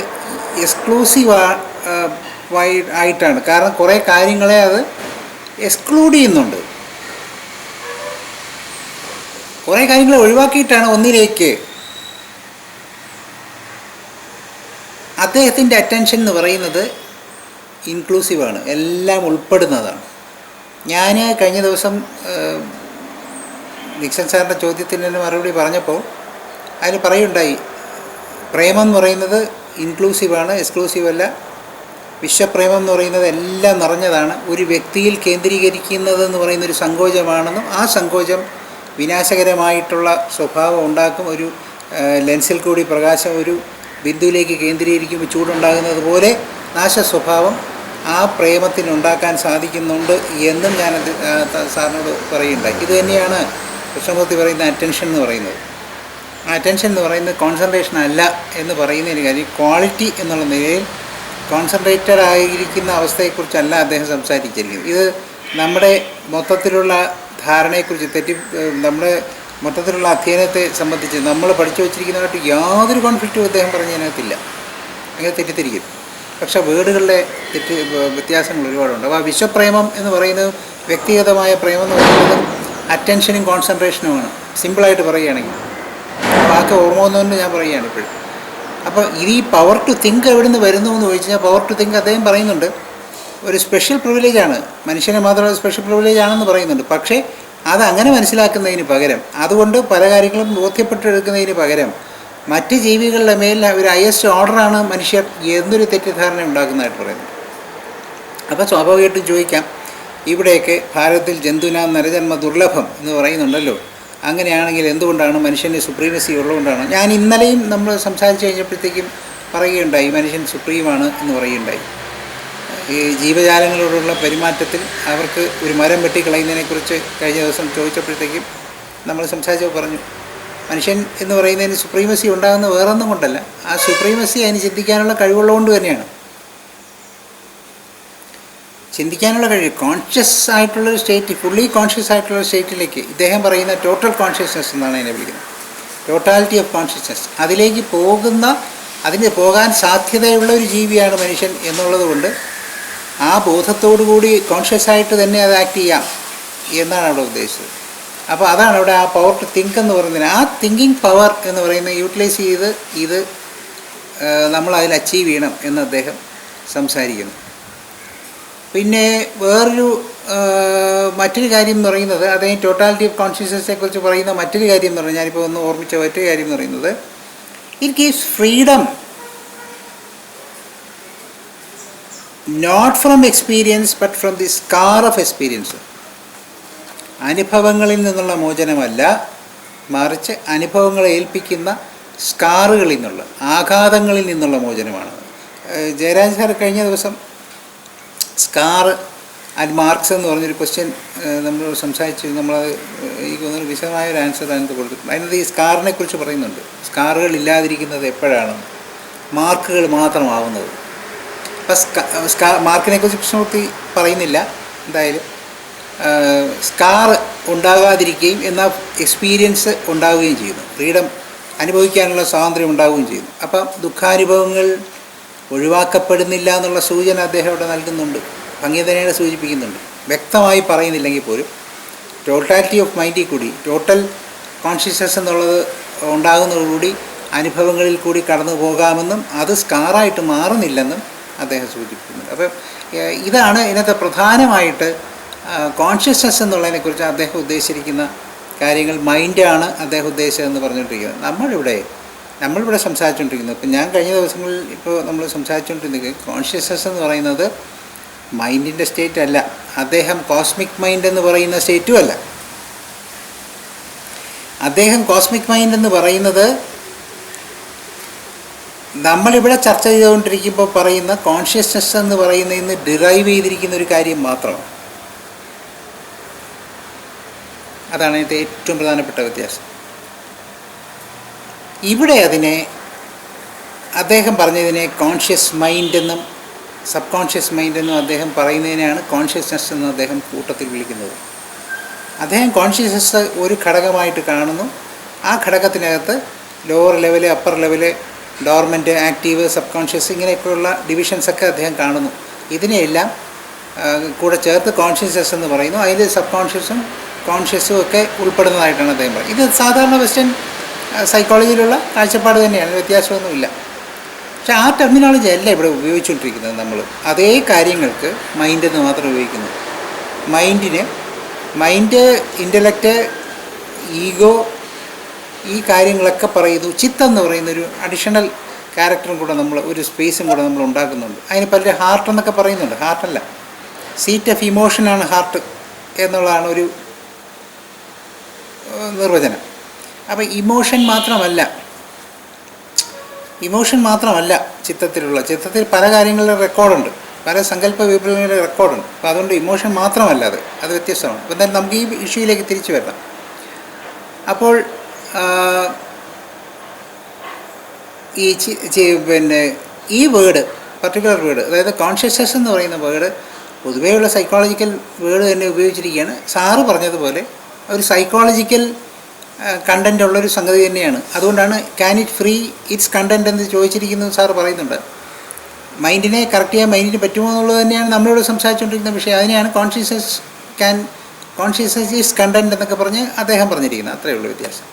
എക്സ്ക്ലൂസീവ് ആയിട്ടാണ്. കാരണം കുറേ കാര്യങ്ങളെ അത് എക്സ്ക്ലൂഡ് ചെയ്യുന്നുണ്ട്. കുറേ കാര്യങ്ങളെ ഒഴിവാക്കിയിട്ടാണ് ഒന്നിലേക്ക്. അദ്ദേഹത്തിൻ്റെ അറ്റൻഷൻ എന്ന് പറയുന്നത് ഇൻക്ലൂസീവാണ്, എല്ലാം ഉൾപ്പെടുന്നതാണ്. ഞാൻ കഴിഞ്ഞ ദിവസം നിക്സൺ സാറിൻ്റെ ചോദ്യത്തിന് മറുപടി പറഞ്ഞപ്പോൾ അതിൽ പറയുണ്ടായി, പ്രേമം എന്ന് പറയുന്നത് ഇൻക്ലൂസീവാണ്, എക്സ്ക്ലൂസീവ് അല്ല. വിശ്വപ്രേമം എന്ന് പറയുന്നത് എല്ലാം നിറഞ്ഞതാണ്. ഒരു വ്യക്തിയിൽ കേന്ദ്രീകരിക്കുന്നതെന്ന് പറയുന്നൊരു സങ്കോചമാണെന്നും ആ സങ്കോചം വിനാശകരമായിട്ടുള്ള സ്വഭാവം ഉണ്ടാക്കും. ഒരു ലെൻസിൽ കൂടി പ്രകാശം ഒരു ബിന്ദുവിലേക്ക് കേന്ദ്രീകരിക്കുമ്പോൾ ചൂടുണ്ടാകുന്നത് പോലെ നാശ സ്വഭാവം ആ പ്രേമത്തിനുണ്ടാക്കാൻ സാധിക്കുന്നുണ്ട് എന്നും ഞാൻ സാറിനോട് പറയുണ്ടായി. ഇത് തന്നെയാണ് കൃഷ്ണമൂർത്തി പറയുന്ന അറ്റൻഷൻ എന്ന് പറയുന്നത്. ആ അറ്റൻഷൻ എന്ന് പറയുന്നത് കോൺസെൻട്രേഷൻ അല്ല എന്ന് പറയുന്നതിന് കാര്യം, ക്വാളിറ്റി എന്നുള്ള നിലയിൽ കോൺസെൻട്രേറ്റഡ് ആയിരിക്കുന്ന അവസ്ഥയെക്കുറിച്ചല്ല അദ്ദേഹം സംസാരിച്ചിരിക്കുന്നത്. ഇത് നമ്മുടെ മൊത്തത്തിലുള്ള ധാരണയെക്കുറിച്ച് നമ്മുടെ മൊത്തത്തിലുള്ള അധ്യയനത്തെ സംബന്ധിച്ച് നമ്മൾ പഠിച്ചു വച്ചിരിക്കുന്നതായിട്ട് യാതൊരു കോൺഫ്ലിക്റ്റും അദ്ദേഹം പറഞ്ഞതിനകത്തില്ല. അങ്ങനെ തെറ്റിദ്ധരിക്കും. പക്ഷേ വേർഡുകളുടെ വ്യത്യാസങ്ങൾ ഒരുപാടുണ്ട്. അപ്പോൾ ആ വിശ്വപ്രേമം എന്ന് പറയുന്നത് വ്യക്തിഗതമായ പ്രേമം എന്ന് പറയുന്നത് അറ്റൻഷനും കോൺസെൻട്രേഷനുമാണ്. സിമ്പിളായിട്ട് പറയുകയാണെങ്കിൽ, വാക്ക് ഓർമ്മ വന്നുകൊണ്ട് ഞാൻ പറയുകയാണ് ഇപ്പോഴും. അപ്പോൾ ഈ പവർ ടു തിങ്ക് എവിടെ നിന്ന് വരുന്നു എന്ന് ചോദിച്ചു കഴിഞ്ഞാൽ, പവർ ടു തിങ്ക് അദ്ദേഹം പറയുന്നുണ്ട് ഒരു സ്പെഷ്യൽ പ്രിവിലേജാണ്, മനുഷ്യനെ മാത്രമുള്ള സ്പെഷ്യൽ പ്രിവിലേജ് ആണെന്ന് പറയുന്നുണ്ട്. പക്ഷേ അതങ്ങനെ മനസ്സിലാക്കുന്നതിന് പകരം, അതുകൊണ്ട് പല കാര്യങ്ങളും ബോധ്യപ്പെട്ടെടുക്കുന്നതിന് പകരം മറ്റ് ജീവികളുടെ മേൽ ഒരു ഹയസ്റ്റ് ഓർഡറാണ് മനുഷ്യർ എന്നൊരു തെറ്റിദ്ധാരണ ഉണ്ടാക്കുന്നതായിട്ട് പറയുന്നു. അപ്പോൾ സ്വാഭാവികമായിട്ടും ചോദിക്കാം, ഇവിടെയൊക്കെ ഭാരതത്തിൽ ജന്തുനാം നരജന്മ ദുർലഭം എന്ന് പറയുന്നുണ്ടല്ലോ, അങ്ങനെയാണെങ്കിൽ എന്തുകൊണ്ടാണ് മനുഷ്യന് സുപ്രീമസി ഉള്ളതുകൊണ്ടാണ്? ഞാൻ ഇന്നലെയും നമ്മൾ സംസാരിച്ച് കഴിഞ്ഞപ്പോഴത്തേക്കും പറയുകയുണ്ടായി, മനുഷ്യൻ സുപ്രീമാണ് എന്ന് പറയുകയുണ്ടായി. ഈ ജീവജാലങ്ങളോടുള്ള പെരുമാറ്റത്തിൽ അവർക്ക് ഒരു മരം വെട്ടിക്കളയുന്നതിനെക്കുറിച്ച് കഴിഞ്ഞ ദിവസം ചോദിച്ചപ്പോഴത്തേക്കും നമ്മൾ സംസാരിച്ചപ്പോൾ പറഞ്ഞു, മനുഷ്യൻ എന്ന് പറയുന്നതിന് സുപ്രീമസി ഉണ്ടാകുന്ന വേറൊന്നും കൊണ്ടല്ല, ആ സുപ്രീമസി അതിന് ചിന്തിക്കാനുള്ള കഴിവുള്ളതുകൊണ്ട് തന്നെയാണ്. ചിന്തിക്കാനുള്ള കഴിവ്, കോൺഷ്യസ് ആയിട്ടുള്ളൊരു സ്റ്റേറ്റ്, ഫുള്ളി കോൺഷ്യസ് ആയിട്ടുള്ള സ്റ്റേറ്റിലേക്ക് ഇദ്ദേഹം പറയുന്ന ടോട്ടൽ കോൺഷ്യസ്നെസ് എന്നാണ് അതിനെ വിളിക്കുന്നത്, ടോട്ടാലിറ്റി ഓഫ് കോൺഷ്യസ്നെസ്, അതിലേക്ക് അതിന് പോകാൻ സാധ്യതയുള്ള ഒരു ജീവിയാണ് മനുഷ്യൻ എന്നുള്ളത് കൊണ്ട് ആ ബോധത്തോടു കൂടി കോൺഷ്യസ് ആയിട്ട് തന്നെ അത് ആക്ട് ചെയ്യാം എന്നാണ് അവിടെ ഉദ്ദേശിച്ചത്. അപ്പോൾ അതാണ് അവിടെ ആ പവർ ടു തിങ്ക് എന്ന് പറയുന്നത്. ആ തിങ്കിങ് പവർ എന്ന് പറയുന്നത് യൂട്ടിലൈസ് ചെയ്ത് ഇത് നമ്മൾ അതിൽ അച്ചീവ് ചെയ്യണം എന്ന് അദ്ദേഹം സംസാരിക്കുന്നു. പിന്നെ മറ്റൊരു കാര്യം എന്ന് പറയുന്നത്, അദ്ദേഹം ടോട്ടാലിറ്റി ഓഫ് കോൺഷ്യസ്നെസ്സിനെ കുറിച്ച് പറയുന്ന മറ്റൊരു കാര്യം എന്ന് പറഞ്ഞാൽ, ഞാനിപ്പോൾ ഒന്ന് ഓർമ്മിച്ച മറ്റൊരു കാര്യം എന്ന് പറയുന്നത്, it gives freedom not from experience but from the scar of experience. അനുഭവങ്ങളിൽ നിന്നുള്ള മോചനമല്ല, മറിച്ച് അനുഭവങ്ങളെ ഏൽപ്പിക്കുന്ന സ്കാറുകളിൽ നിന്നുള്ള, ആഘാതങ്ങളിൽ നിന്നുള്ള മോചനമാണ്. ജയരാജ് സാർ കഴിഞ്ഞ ദിവസം സ്കാർ ആൻഡ് മാർക്സ് എന്ന് പറഞ്ഞൊരു ക്വസ്റ്റ്യൻ നമ്മൾ സംസാരിച്ചു. നമ്മളത് എനിക്ക് തോന്നുന്നു വിശദമായൊരു ആൻസർ അതിനകത്ത് കൊടുത്തിട്ടുണ്ട്. അതിനകത്ത് ഈ സ്കാറിനെ കുറിച്ച് പറയുന്നുണ്ട്. സ്കാറുകൾ ഇല്ലാതിരിക്കുന്നത് എപ്പോഴാണെന്ന്, മാർക്കുകൾ മാത്രമാവുന്നത്. അപ്പം മാർക്കിനെ കുറിച്ച് കൃഷ്ണമൂർത്തി പറയുന്നില്ല. എന്തായാലും സ്കാർ ഉണ്ടാകാതിരിക്കുകയും എന്നാൽ എക്സ്പീരിയൻസ് ഉണ്ടാവുകയും ചെയ്യുന്നു, ഫ്രീഡം അനുഭവിക്കാനുള്ള സ്വാതന്ത്ര്യം ഉണ്ടാവുകയും ചെയ്യുന്നു. അപ്പം ദുഃഖാനുഭവങ്ങൾ ഒഴിവാക്കപ്പെടുന്നില്ല എന്നുള്ള സൂചന അദ്ദേഹം ഇവിടെ നൽകുന്നുണ്ട്, ഭംഗിതനയുടെ സൂചിപ്പിക്കുന്നുണ്ട്. വ്യക്തമായി പറയുന്നില്ലെങ്കിൽ പോലും ടോട്ടാലിറ്റി ഓഫ് മൈൻഡിൽ കൂടി, ടോട്ടൽ കോൺഷ്യസ്നെസ് എന്നുള്ളത് ഉണ്ടാകുന്നതോടുകൂടി അനുഭവങ്ങളിൽ കൂടി കടന്നു പോകാമെന്നും അത് സ്കാറായിട്ട് മാറുന്നില്ലെന്നും അദ്ദേഹം സൂചിപ്പിക്കുന്നുണ്ട്. അപ്പം ഇതാണ് ഇതിനകത്ത് പ്രധാനമായിട്ട് കോൺഷ്യസ്നെസ് എന്നുള്ളതിനെക്കുറിച്ച് അദ്ദേഹം ഉദ്ദേശിച്ചിരിക്കുന്ന കാര്യങ്ങൾ. മൈൻഡാണ് അദ്ദേഹം ഉദ്ദേശിച്ചതെന്ന് പറഞ്ഞുകൊണ്ടിരിക്കുന്നത്. നമ്മളിവിടെ സംസാരിച്ചുകൊണ്ടിരിക്കുന്നത്, ഇപ്പം ഞാൻ കഴിഞ്ഞ ദിവസങ്ങളിൽ നമ്മൾ സംസാരിച്ചുകൊണ്ടിരുന്നത് കോൺഷ്യസ്നെസ് എന്ന് പറയുന്നത് മൈൻഡിൻ്റെ സ്റ്റേറ്റ് അല്ല, അദ്ദേഹം കോസ്മിക് മൈൻഡ് എന്ന് പറയുന്ന സ്റ്റേറ്റും അല്ല. അദ്ദേഹം കോസ്മിക് മൈൻഡ് എന്ന് പറയുന്നത് നമ്മളിവിടെ ചർച്ച ചെയ്തുകൊണ്ടിരിക്കുമ്പോൾ പറയുന്ന കോൺഷ്യസ്നെസ് എന്ന് പറയുന്നതിൽ നിന്ന് ഡിറൈവ് ചെയ്തിരിക്കുന്ന ഒരു കാര്യം മാത്രമാണ്. അതാണ് ഇതിൻ്റെ ഏറ്റവും പ്രധാനപ്പെട്ട വ്യത്യാസം. ഇവിടെ അദ്ദേഹം പറഞ്ഞതിനെ കോൺഷ്യസ് മൈൻഡെന്നും സബ് കോൺഷ്യസ് മൈൻഡെന്നും അദ്ദേഹം പറയുന്നതിനെയാണ് കോൺഷ്യസ്നെസ് എന്ന് അദ്ദേഹം കൂട്ടത്തിൽ വിളിക്കുന്നത്. അദ്ദേഹം കോൺഷ്യസ്നെസ് ഒരു ഘടകമായിട്ട് കാണുന്നു. ആ ഘടകത്തിനകത്ത് lower level, upper level, dormant, active, sub conscious, ഇങ്ങനെയൊക്കെയുള്ള ഡിവിഷൻസൊക്കെ അദ്ദേഹം കാണുന്നു. ഇതിനെയെല്ലാം കൂടെ ചേർത്ത് കോൺഷ്യസ്നെസ് എന്ന് പറയുന്നു. അതിൽ സബ് കോൺഷ്യസും കോൺഷ്യസും ഒക്കെ ഉൾപ്പെടുന്നതായിട്ടാണ് അദ്ദേഹം പറയുന്നത്. ഇത് സാധാരണ വെസ്റ്റേൺ സൈക്കോളജിയിലുള്ള കാഴ്ചപ്പാട് തന്നെയാണ്, വ്യത്യാസമൊന്നുമില്ല. പക്ഷേ ആ ടെർമിനോളജി അല്ല ഇവിടെ ഉപയോഗിച്ചുകൊണ്ടിരിക്കുന്നത്. നമ്മൾ അതേ കാര്യങ്ങൾക്ക് മൈൻഡെന്ന് മാത്രം ഉപയോഗിക്കുന്നു. മൈൻഡ്, ഇൻ്റലക്റ്റ്, ഈഗോ, ഈ കാര്യങ്ങളൊക്കെ പറയുന്നു. ചിത്തം എന്ന് പറയുന്നൊരു അഡീഷണൽ ക്യാരക്ടറും കൂടെ ഒരു സ്പേസും കൂടെ നമ്മൾ ഉണ്ടാക്കുന്നുണ്ട്. അതിന് പലരും ഹാർട്ട് എന്നൊക്കെ പറയുന്നുണ്ട്. ഹാർട്ടല്ല, സീറ്റ് ഓഫ് ഇമോഷനാണ് ഹാർട്ട് എന്നുള്ളതാണ് ഒരു നിർവചനം. അപ്പോൾ ഇമോഷൻ മാത്രമല്ല ചിത്തത്തിൽ പല കാര്യങ്ങളുടെ റെക്കോർഡുണ്ട്, പല സങ്കല്പ വിപ്ലവങ്ങളുടെ റെക്കോർഡുണ്ട്. അപ്പോൾ അതുകൊണ്ട് ഇമോഷൻ മാത്രമല്ല, അത് വ്യത്യസ്തമാണ്. അപ്പോൾ എന്തായാലും നമുക്ക് ഈ ഇഷ്യൂയിലേക്ക് തിരിച്ചു വരണം. അപ്പോൾ ഈ വേർഡ്, പർട്ടിക്കുലർ വേർഡ്, അതായത് കോൺഷ്യസ്നെസ് എന്ന് പറയുന്ന വേർഡ് പൊതുവെയുള്ള സൈക്കോളജിക്കൽ വേർഡ് തന്നെ ഉപയോഗിച്ചിരിക്കുകയാണ്. സാറ് പറഞ്ഞതുപോലെ ഒരു സൈക്കോളജിക്കൽ കണ്ടൻ്റ് ഉള്ളൊരു സംഗതി തന്നെയാണ്. അതുകൊണ്ടാണ് can it free it's content എന്ന് ചോദിച്ചിരിക്കുന്നത്. സാറ് പറയുന്നുണ്ട്, മൈൻഡിനെ കറക്റ്റ് ചെയ്യാൻ മൈൻഡിന് പറ്റുമോ എന്നുള്ളത് തന്നെയാണ് നമ്മളിവിടെ സംസാരിച്ചുകൊണ്ടിരിക്കുന്ന വിഷയം. അതിനെയാണ് കോൺഷ്യസ്നെസ് ഈസ് കണ്ടൻറ് എന്നൊക്കെ പറഞ്ഞ് അദ്ദേഹം പറഞ്ഞിരിക്കുന്നത്. അത്രയേ ഉള്ളൂ വ്യത്യാസം.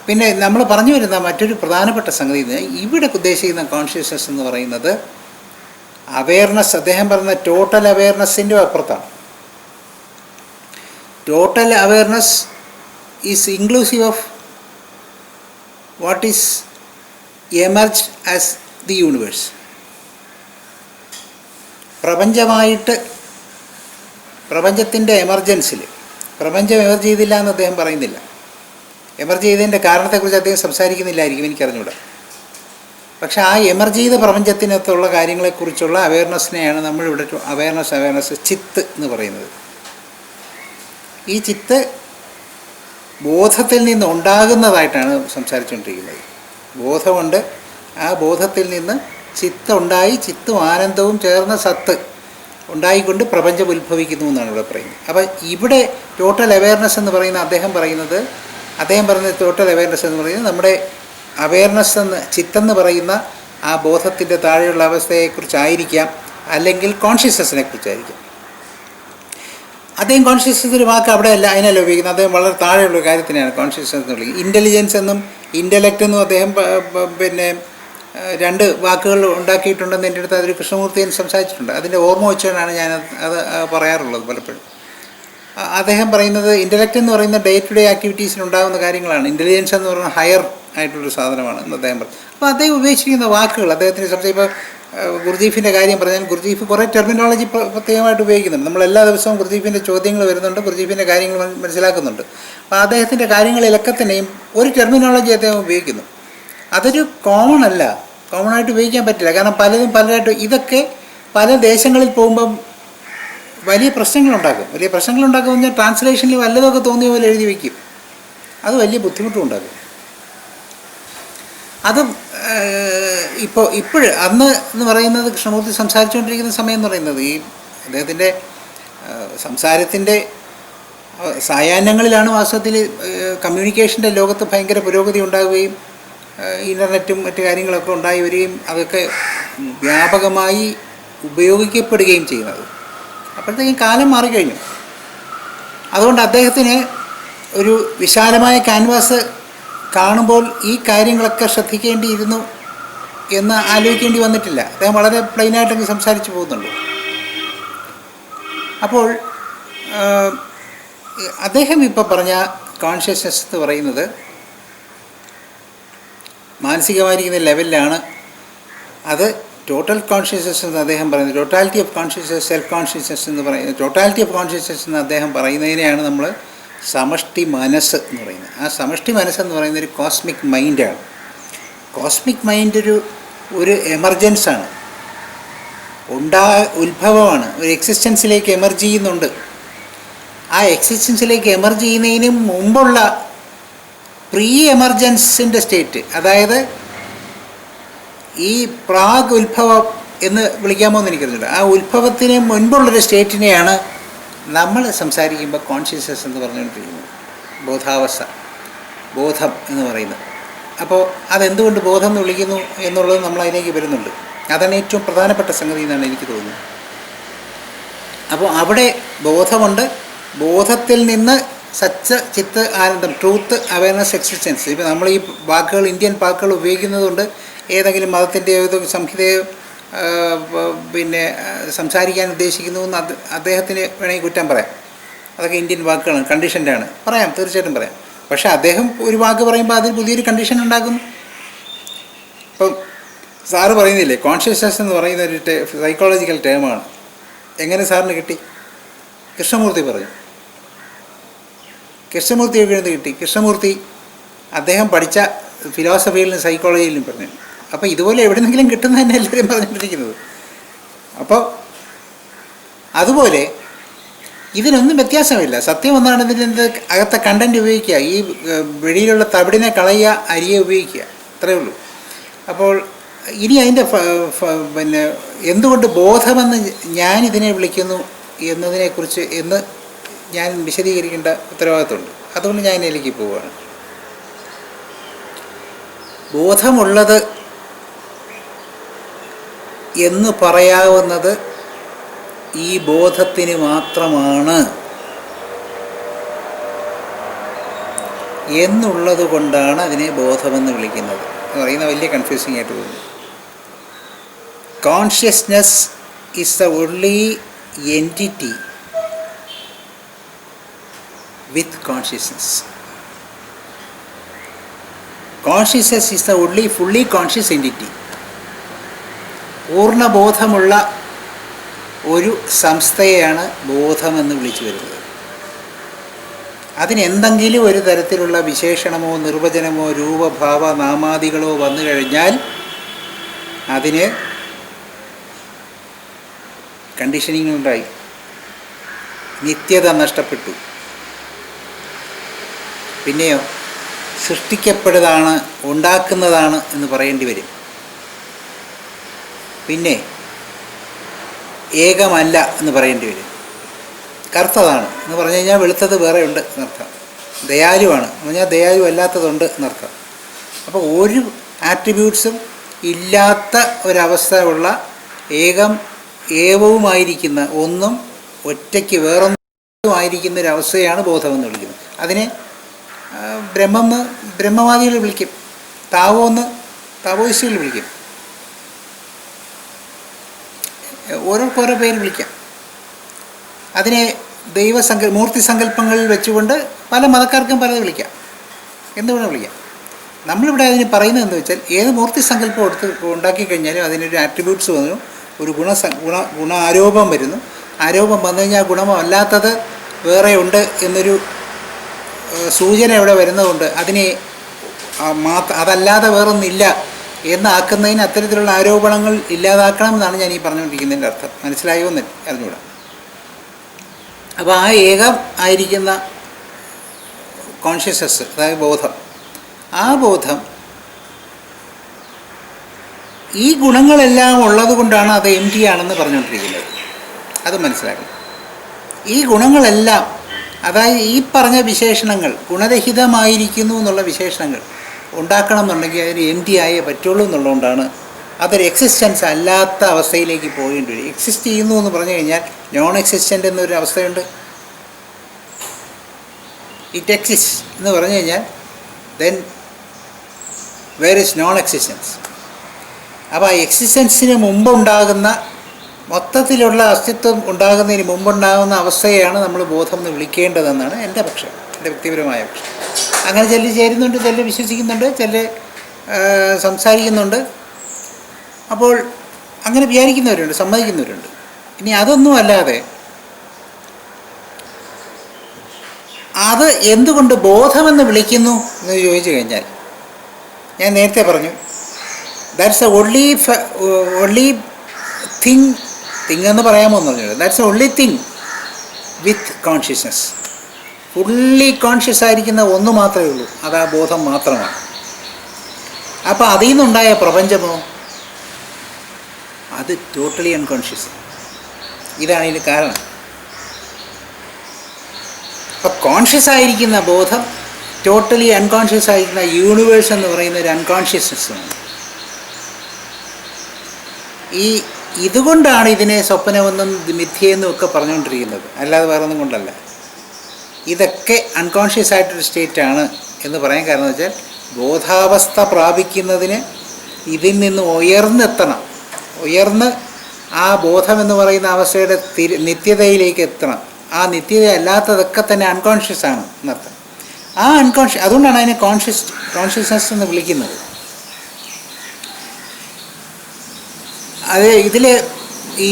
പിന്നെ നമ്മൾ പറഞ്ഞു വരുന്ന മറ്റൊരു പ്രധാനപ്പെട്ട സംഗതി ഇവിടെ ഉദ്ദേശിക്കുന്ന കോൺഷ്യസ്നെസ് എന്ന് പറയുന്നത് അവെയർനെസ്, അദ്ദേഹം പറയുന്ന ടോട്ടൽ അവെയർനെസ്സിൻ്റെ അപ്പുറത്താണ്. Total awareness is inclusive of what is emerged as the universe. പ്രപഞ്ചത്തിൻ്റെ എമർജൻസിൽ, പ്രപഞ്ചം എമർജ് ചെയ്തില്ല എന്ന് അദ്ദേഹം പറയുന്നില്ല. എമർജ് ചെയ്തതിൻ്റെ കാരണത്തെക്കുറിച്ച് അദ്ദേഹം സംസാരിക്കുന്നില്ലായിരിക്കും, എനിക്കറിഞ്ഞൂടാ. പക്ഷേ ആ എമർജ് ചെയ്ത പ്രപഞ്ചത്തിനകത്തുള്ള കാര്യങ്ങളെക്കുറിച്ചുള്ള അവയർനെസ്സിനെയാണ് നമ്മളിവിടെ അവയർനെസ് ചിത്ത് എന്ന് പറയുന്നത്. ഈ ചിത്ത് ബോധത്തിൽ നിന്ന് ഉണ്ടാകുന്നതായിട്ടാണ് സംസാരിച്ചുകൊണ്ടിരിക്കുന്നത്. ബോധമുണ്ട്, ആ ബോധത്തിൽ നിന്ന് ചിത്ത് ഉണ്ടായി, ചിത്തും ആനന്ദവും ചേർന്ന സത്ത് ഉണ്ടായിക്കൊണ്ട് പ്രപഞ്ചം ഉത്ഭവിക്കുന്നു എന്നാണ് ഇവിടെ പറയുന്നത്. അപ്പോൾ ഇവിടെ ടോട്ടൽ അവയർനെസ് എന്ന് പറയുന്ന അദ്ദേഹം പറയുന്നത് ടോട്ടൽ അവയർനെസ് എന്ന് പറയുന്നത് നമ്മുടെ അവയർനെസ് എന്ന് ചിത്തെന്ന് പറയുന്ന ആ ബോധത്തിൻ്റെ താഴെയുള്ള അവസ്ഥയെക്കുറിച്ചായിരിക്കാം, അല്ലെങ്കിൽ കോൺഷ്യസ്നെസ്സിനെ കുറിച്ചായിരിക്കാം. അദ്ദേഹം കോൺഷ്യസ്നസ് ഒരു വാക്ക് അവിടെ അല്ല, അതിനല്ല ഉപയോഗിക്കുന്നത്. അദ്ദേഹം വളരെ താഴെയുള്ള കാര്യത്തിനാണ് കോൺഷ്യസ്നസ് എന്ന് വിളിക്കുന്നത്. ഇൻ്റലിജൻസ് എന്നും ഇൻ്റലക്റ്റ് എന്നും അദ്ദേഹം പിന്നെ രണ്ട് വാക്കുകൾ ഉണ്ടാക്കിയിട്ടുണ്ടെന്ന് എൻ്റെ അടുത്ത് അതൊരു കൃഷ്ണമൂർത്തിയൻ സംസാരിച്ചിട്ടുണ്ട്. അതിൻ്റെ ഓർമ്മ വെച്ചുകൊണ്ടാണ് ഞാൻ അത് പറയാറുള്ളത് പലപ്പോഴും. അദ്ദേഹം പറയുന്നത് ഇൻ്റലക്റ്റ് എന്ന് പറയുന്ന ഡേ ടു ഡേ ആക്ടിവിറ്റീസിനുണ്ടാകുന്ന കാര്യങ്ങളാണ്, ഇൻ്റലിജൻസ് എന്ന് പറയുന്നത് ഹയർ ആയിട്ടുള്ളൊരു സാധനമാണ് എന്ന് അദ്ദേഹം പറയും. അപ്പോൾ അദ്ദേഹം ഉപയോഗിച്ചിരിക്കുന്ന വാക്കുകൾ അദ്ദേഹത്തിന് സംശയം. ഇപ്പോൾ ഗുർജീഫിൻ്റെ കാര്യം പറഞ്ഞാൽ ഗുർജീഫ് കുറേ ടെർമിനോളജി പ്രത്യേകമായിട്ട് ഉപയോഗിക്കുന്നുണ്ട്. നമ്മൾ എല്ലാ ദിവസവും ഗുർജീഫിൻ്റെ ചോദ്യങ്ങൾ വരുന്നുണ്ട്, ഗുർജീഫിൻ്റെ കാര്യങ്ങൾ മനസ്സിലാക്കുന്നുണ്ട്. അപ്പോൾ അദ്ദേഹത്തിൻ്റെ കാര്യങ്ങളിലൊക്കെ തന്നെയും ഒരു ടെർമിനോളജി അദ്ദേഹം ഉപയോഗിക്കുന്നു. അതൊരു കോമൺ ആയിട്ട് ഉപയോഗിക്കാൻ പറ്റില്ല. കാരണം പലരായിട്ട് ഇതൊക്കെ പല ദേശങ്ങളിൽ പോകുമ്പം വലിയ പ്രശ്നങ്ങളുണ്ടാക്കും. പറഞ്ഞാൽ ട്രാൻസ്ലേഷനിൽ വല്ലതൊക്കെ തോന്നിയ പോലെ എഴുതി വയ്ക്കും. അത് വലിയ ബുദ്ധിമുട്ടും ഉണ്ടാക്കും. അതും അന്ന് എന്ന് പറയുന്നത് കൃഷ്ണമൂർത്തി സംസാരിച്ചുകൊണ്ടിരിക്കുന്ന സമയം എന്ന് പറയുന്നത് ഈ അദ്ദേഹത്തിൻ്റെ സംസാരത്തിൻ്റെ സായാഹ്നങ്ങളിലാണ് വാസ്തവത്തിൽ കമ്മ്യൂണിക്കേഷൻ്റെ ലോകത്ത് ഭയങ്കര പുരോഗതി ഉണ്ടാവുകയും ഇൻ്റർനെറ്റും മറ്റു കാര്യങ്ങളൊക്കെ ഉണ്ടായി വരികയും അതൊക്കെ വ്യാപകമായി ഉപയോഗിക്കപ്പെടുകയും ചെയ്യുന്നത്. അപ്പോഴത്തേക്കും കാലം മാറിക്കഴിഞ്ഞു. അതുകൊണ്ട് അദ്ദേഹത്തിന് ഒരു വിശാലമായ ക്യാൻവാസ് കാണുമ്പോൾ ഈ കാര്യങ്ങളൊക്കെ ശ്രദ്ധിക്കേണ്ടിയിരുന്നു എന്ന് ആലോചിക്കേണ്ടി വന്നിട്ടില്ല. അദ്ദേഹം വളരെ പ്ലെയിനായിട്ടൊക്കെ സംസാരിച്ച് പോകുന്നുണ്ട്. അപ്പോൾ അദ്ദേഹം ഇപ്പോൾ പറഞ്ഞ കോൺഷ്യസ്നെസ് എന്ന് പറയുന്നത് മാനസികമായിരിക്കുന്ന ലെവലിലാണ്. അത് ടോട്ടൽ കോൺഷ്യസ്നെസ് എന്ന് അദ്ദേഹം പറയുന്നത്, totality of consciousness, self consciousness എന്ന് പറയുന്നത്, ടോട്ടാലിറ്റി ഓഫ് കോൺഷ്യസ്നെസ് എന്ന് അദ്ദേഹം പറയുന്നതിനെയാണ് നമ്മൾ സമഷ്ടി മനസ്സ് എന്ന് പറയുന്നത്. ആ സമഷ്ടി മനസ്സെന്ന് പറയുന്നത് ഒരു കോസ്മിക് മൈൻഡാണ്. കോസ്മിക് മൈൻഡ് ഒരു എമർജൻസാണ്, ഉത്ഭവമാണ്, ഒരു എക്സിസ്റ്റൻസിലേക്ക് എമർജ് ചെയ്യുന്നുണ്ട്. ആ എക്സിസ്റ്റൻസിലേക്ക് എമർജ് ചെയ്യുന്നതിന് മുമ്പുള്ള പ്രീ എമർജൻസിൻ്റെ സ്റ്റേറ്റ്, അതായത് ഈ പ്രാഗ് ഉത്ഭവം എന്ന് വിളിക്കാമോ എന്ന് എനിക്കറിയില്ല, ആ ഉത്ഭവത്തിന് മുൻപുള്ളൊരു സ്റ്റേറ്റിനെയാണ് നമ്മൾ സംസാരിക്കുമ്പോൾ കോൺഷ്യസ്നെസ് എന്ന് പറഞ്ഞുകൊണ്ടിരിക്കുന്നത്. ബോധാവസ്ഥ, ബോധം എന്ന് പറയുന്നത്. അപ്പോൾ അതെന്തുകൊണ്ട് ബോധം എന്ന് വിളിക്കുന്നു എന്നുള്ളത് നമ്മൾ അതിലേക്ക് വരുന്നുണ്ട്. അതാണ് ഏറ്റവും പ്രധാനപ്പെട്ട സംഗതി എന്നാണ് എനിക്ക് തോന്നുന്നത്. അപ്പോൾ അവിടെ ബോധമുണ്ട്, ബോധത്തിൽ നിന്ന് സച്ച ചിത്ത് ആനന്ദം, ട്രൂത്ത്, അവയർനെസ്, എക്സിസ്റ്റൻസ്. ഇപ്പോൾ നമ്മൾ ഈ വാക്കുകൾ, ഇന്ത്യൻ വാക്കുകൾ ഉപയോഗിക്കുന്നതുകൊണ്ട് ഏതെങ്കിലും മതത്തിൻ്റെ ഏതെങ്കിലും സംഹിതയോ പിന്നെ സംസാരിക്കാൻ ഉദ്ദേശിക്കുന്നു എന്ന് അദ്ദേഹത്തിന് വേണമെങ്കിൽ കുറ്റം പറയാം. അതൊക്കെ ഇന്ത്യൻ വാക്കുകളാണ്, കണ്ടീഷൻ്റാണ്, പറയാം, തീർച്ചയായിട്ടും പറയാം. പക്ഷേ അദ്ദേഹം ഒരു വാക്ക് പറയുമ്പോൾ അതിൽ പുതിയൊരു കണ്ടീഷൻ ഉണ്ടാക്കുന്നു. ഇപ്പം സാറ് പറയുന്നില്ലേ, കോൺഷ്യസ്നെസ് എന്ന് പറയുന്ന ഒരു സൈക്കോളജിക്കൽ ടേമാണ്. എങ്ങനെ സാറിന് കിട്ടി? കൃഷ്ണമൂർത്തി പറഞ്ഞു. കൃഷ്ണമൂർത്തി എഴുതി കിട്ടി. കൃഷ്ണമൂർത്തി അദ്ദേഹം പഠിച്ച ഫിലോസഫിയിലും സൈക്കോളജിയിലും പറഞ്ഞു. അപ്പോൾ ഇതുപോലെ എവിടെന്നെങ്കിലും കിട്ടുന്ന തന്നെ എല്ലാവരും പറഞ്ഞുകൊണ്ടിരിക്കുന്നത്. അപ്പോൾ അതുപോലെ ഇതിനൊന്നും വ്യത്യാസമില്ല. സത്യം ഒന്നാണ്, ഇതിൻ്റെ അകത്തെ കണ്ടൻറ്റ് ഉപയോഗിക്കുക, ഈ വെളിയിലുള്ള തവിടിനെ കളയുക, അരിയെ ഉപയോഗിക്കുക, അത്രയേ ഉള്ളൂ. അപ്പോൾ ഇനി അതിൻ്റെ പിന്നെ എന്തുകൊണ്ട് ബോധമെന്ന് ഞാനിതിനെ വിളിക്കുന്നു എന്നതിനെക്കുറിച്ച് ഞാൻ വിശദീകരിക്കേണ്ട ഉത്തരവാദിത്തമുണ്ട്. അതുകൊണ്ട് ഞാൻ ഇതിലേക്ക് പോവുകയാണ്. ബോധമുള്ളത് എന്ന് പറയാവുന്നത് ഈ ബോധത്തിന് മാത്രമാണ് എന്നുള്ളത് കൊണ്ടാണ് അതിനെ ബോധമെന്ന് വിളിക്കുന്നത് എന്ന് പറയുന്ന വലിയ കൺഫ്യൂസിങ് ആയിട്ട് തോന്നുന്നു. Consciousness is the only entity with consciousness. Consciousness is the only fully conscious entity. പൂർണ്ണബോധമുള്ള ഒരു സംസ്ഥയെയാണ് ബോധമെന്ന് വിളിച്ചു വരുന്നത്. അതിനെന്തെങ്കിലും ഒരു തരത്തിലുള്ള വിശേഷണമോ നിർവചനമോ രൂപഭാവ നാമാദികളോ വന്നു കഴിഞ്ഞാൽ അതിന് കണ്ടീഷനിങ് ഉണ്ടായി, നിത്യത നഷ്ടപ്പെട്ടു. പിന്നെയോ സൃഷ്ടിക്കപ്പെട്ടതാണ്, ഉണ്ടാക്കുന്നതാണ് എന്ന് പറയേണ്ടി വരും. പിന്നെ ഏകമല്ല എന്ന് പറയേണ്ടി വരും. കറുത്തതാണ് എന്ന് പറഞ്ഞു കഴിഞ്ഞാൽ വെളുത്തത് വേറെ ഉണ്ട് എന്നർത്ഥം. ദയാലുവാണ് എന്ന് പറഞ്ഞാൽ ദയാലു അല്ലാത്തതുണ്ട് എന്നർത്ഥം. അപ്പോൾ ഒരു ആട്രിബ്യൂട്ട്സും ഇല്ലാത്ത ഒരവസ്ഥ ഉള്ള ഏകവുമായിരിക്കുന്ന ഒന്നും ഒറ്റയ്ക്ക് വേറൊന്നുമായിരിക്കുന്ന ഒരവസ്ഥയാണ് ബോധമെന്ന് വിളിക്കുന്നത്. അതിനെ ബ്രഹ്മവാദികൾ വിളിക്കും, താവോയിസ്റ്റുകൾ വിളിക്കും, ഓരോ പേര് വിളിക്കാം. അതിനെ മൂർത്തി സങ്കല്പങ്ങളിൽ വെച്ചുകൊണ്ട് പല മതക്കാർക്കും പലത് വിളിക്കാം, എന്തുവേണം വിളിക്കാം. നമ്മളിവിടെ അതിന് പറയുന്നത് എന്താ വെച്ചാൽ, ഏത് മൂർത്തി സങ്കല്പം ഉണ്ടാക്കി കഴിഞ്ഞാലും അതിനൊരു ആട്രിബ്യൂട്ട്സ് വന്നു, ഒരു ഗുണാരോപം വരുന്നു. ആരോപം വന്നു കഴിഞ്ഞാൽ ഗുണമല്ലാത്തത് വേറെ ഉണ്ട് എന്നൊരു സൂചന ഇവിടെ വരുന്നതുകൊണ്ട് അതിനെ അതല്ലാതെ വേറൊന്നില്ല എന്നാക്കുന്നതിന് അത്തരത്തിലുള്ള ആരോപണങ്ങൾ ഇല്ലാതാക്കണം എന്നാണ് ഞാൻ ഈ പറഞ്ഞുകൊണ്ടിരിക്കുന്നതിൻ്റെ അർത്ഥം. മനസ്സിലായോ എന്ന് അറിഞ്ഞൂടാ. അപ്പോൾ ആ ഏകം ആയിരിക്കുന്ന കോൺഷ്യസ്നസ്, അതായത് ബോധം, ആ ബോധം ഈ ഗുണങ്ങളെല്ലാം ഉള്ളത് കൊണ്ടാണ് അത് എം ടി ആണെന്ന് പറഞ്ഞുകൊണ്ടിരിക്കുന്നത്. അത് മനസ്സിലാക്കണം. ഈ ഗുണങ്ങളെല്ലാം, അതായത് ഈ പറഞ്ഞ വിശേഷണങ്ങൾ ഗുണരഹിതമായിരിക്കുന്നു എന്നുള്ള വിശേഷണങ്ങൾ ഉണ്ടാക്കണം എന്നുണ്ടെങ്കിൽ അതിന് എം ടി ആയേ പറ്റുള്ളൂ എന്നുള്ളതുകൊണ്ടാണ് അതൊരു എക്സിസ്റ്റൻസ് അല്ലാത്ത അവസ്ഥയിലേക്ക് പോകേണ്ടി വരും. എക്സിസ്റ്റ് ചെയ്യുന്നു എന്ന് പറഞ്ഞു കഴിഞ്ഞാൽ നോൺ എക്സിസ്റ്റൻ്റ് എന്നൊരു അവസ്ഥയുണ്ട്. ഇറ്റ് എക്സിസ്റ്റ് എന്ന് പറഞ്ഞു കഴിഞ്ഞാൽ then where is non existence. അപ്പോൾ ആ എക്സിസ്റ്റൻസിന് മുമ്പുണ്ടാകുന്ന മൊത്തത്തിലുള്ള അസ്തിത്വം ഉണ്ടാകുന്നതിന് മുമ്പുണ്ടാകുന്ന അവസ്ഥയെയാണ് നമ്മൾ ബോധം എന്ന് വിളിക്കേണ്ടതെന്നാണ് എൻ്റെ പക്ഷം, എൻ്റെ വ്യക്തിപരമായ പക്ഷം. അങ്ങനെ ചിലർ ചേരുന്നുണ്ട്, ചിലർ വിശ്വസിക്കുന്നുണ്ട്, ചിലർ സംസാരിക്കുന്നുണ്ട്. അപ്പോൾ അങ്ങനെ വിചാരിക്കുന്നവരുണ്ട്, സമ്മതിക്കുന്നവരുണ്ട്. ഇനി അതൊന്നും അല്ലാതെ അത് എന്തുകൊണ്ട് ബോധമെന്ന് വിളിക്കുന്നു എന്ന് ചോദിച്ചു കഴിഞ്ഞാൽ, ഞാൻ നേരത്തെ പറഞ്ഞു, ദാറ്റ്സ് എ ഒൺലി തിങ് എന്ന് പറയാമോ എന്ന് പറഞ്ഞു. That's A only thing with consciousness. Fully conscious ആയിരിക്കുന്ന ഒന്ന് മാത്രമേ ഉള്ളൂ, അത് ആ ബോധം മാത്രമാണ്. അപ്പോൾ അതിൽ നിന്നുണ്ടായ പ്രപഞ്ചമോ അത് ടോട്ടലി അൺകോൺഷ്യസ്. ഇതാണ് ഇതിന് കാരണം. അപ്പോൾ കോൺഷ്യസ് ആയിരിക്കുന്ന ബോധം ടോട്ടലി അൺകോൺഷ്യസ് ആയിരിക്കുന്ന യൂണിവേഴ്സ് എന്ന് പറയുന്ന ഒരു അൺകോൺഷ്യസ്നെസ്സാണ്. ഇതുകൊണ്ടാണ് ഇതിനെ സ്വപ്നമെന്നും മിഥ്യയെന്നും ഒക്കെ പറഞ്ഞുകൊണ്ടിരിക്കുന്നത്, അല്ലാതെ വേറെ ഒന്നും കൊണ്ടല്ല. ഇതൊക്കെ അൺകോൺഷ്യസ് ആയിട്ടൊരു സ്റ്റേറ്റാണ് എന്ന് പറയാൻ കാരണം എന്ന് വെച്ചാൽ, ബോധാവസ്ഥ പ്രാപിക്കുന്നതിന് ഇതിൽ നിന്ന് ഉയർന്ന് ആ ബോധമെന്ന് പറയുന്ന അവസ്ഥയുടെ നിത്യതയിലേക്ക് എത്തണം. ആ നിത്യത അല്ലാത്തതൊക്കെ തന്നെ അൺകോൺഷ്യസ് ആണ് എന്നർത്ഥം. ആ അതുകൊണ്ടാണ് അതിനെ കോൺഷ്യസ്നസ് എന്ന് വിളിക്കുന്നത്. അത് ഇതിൽ ഈ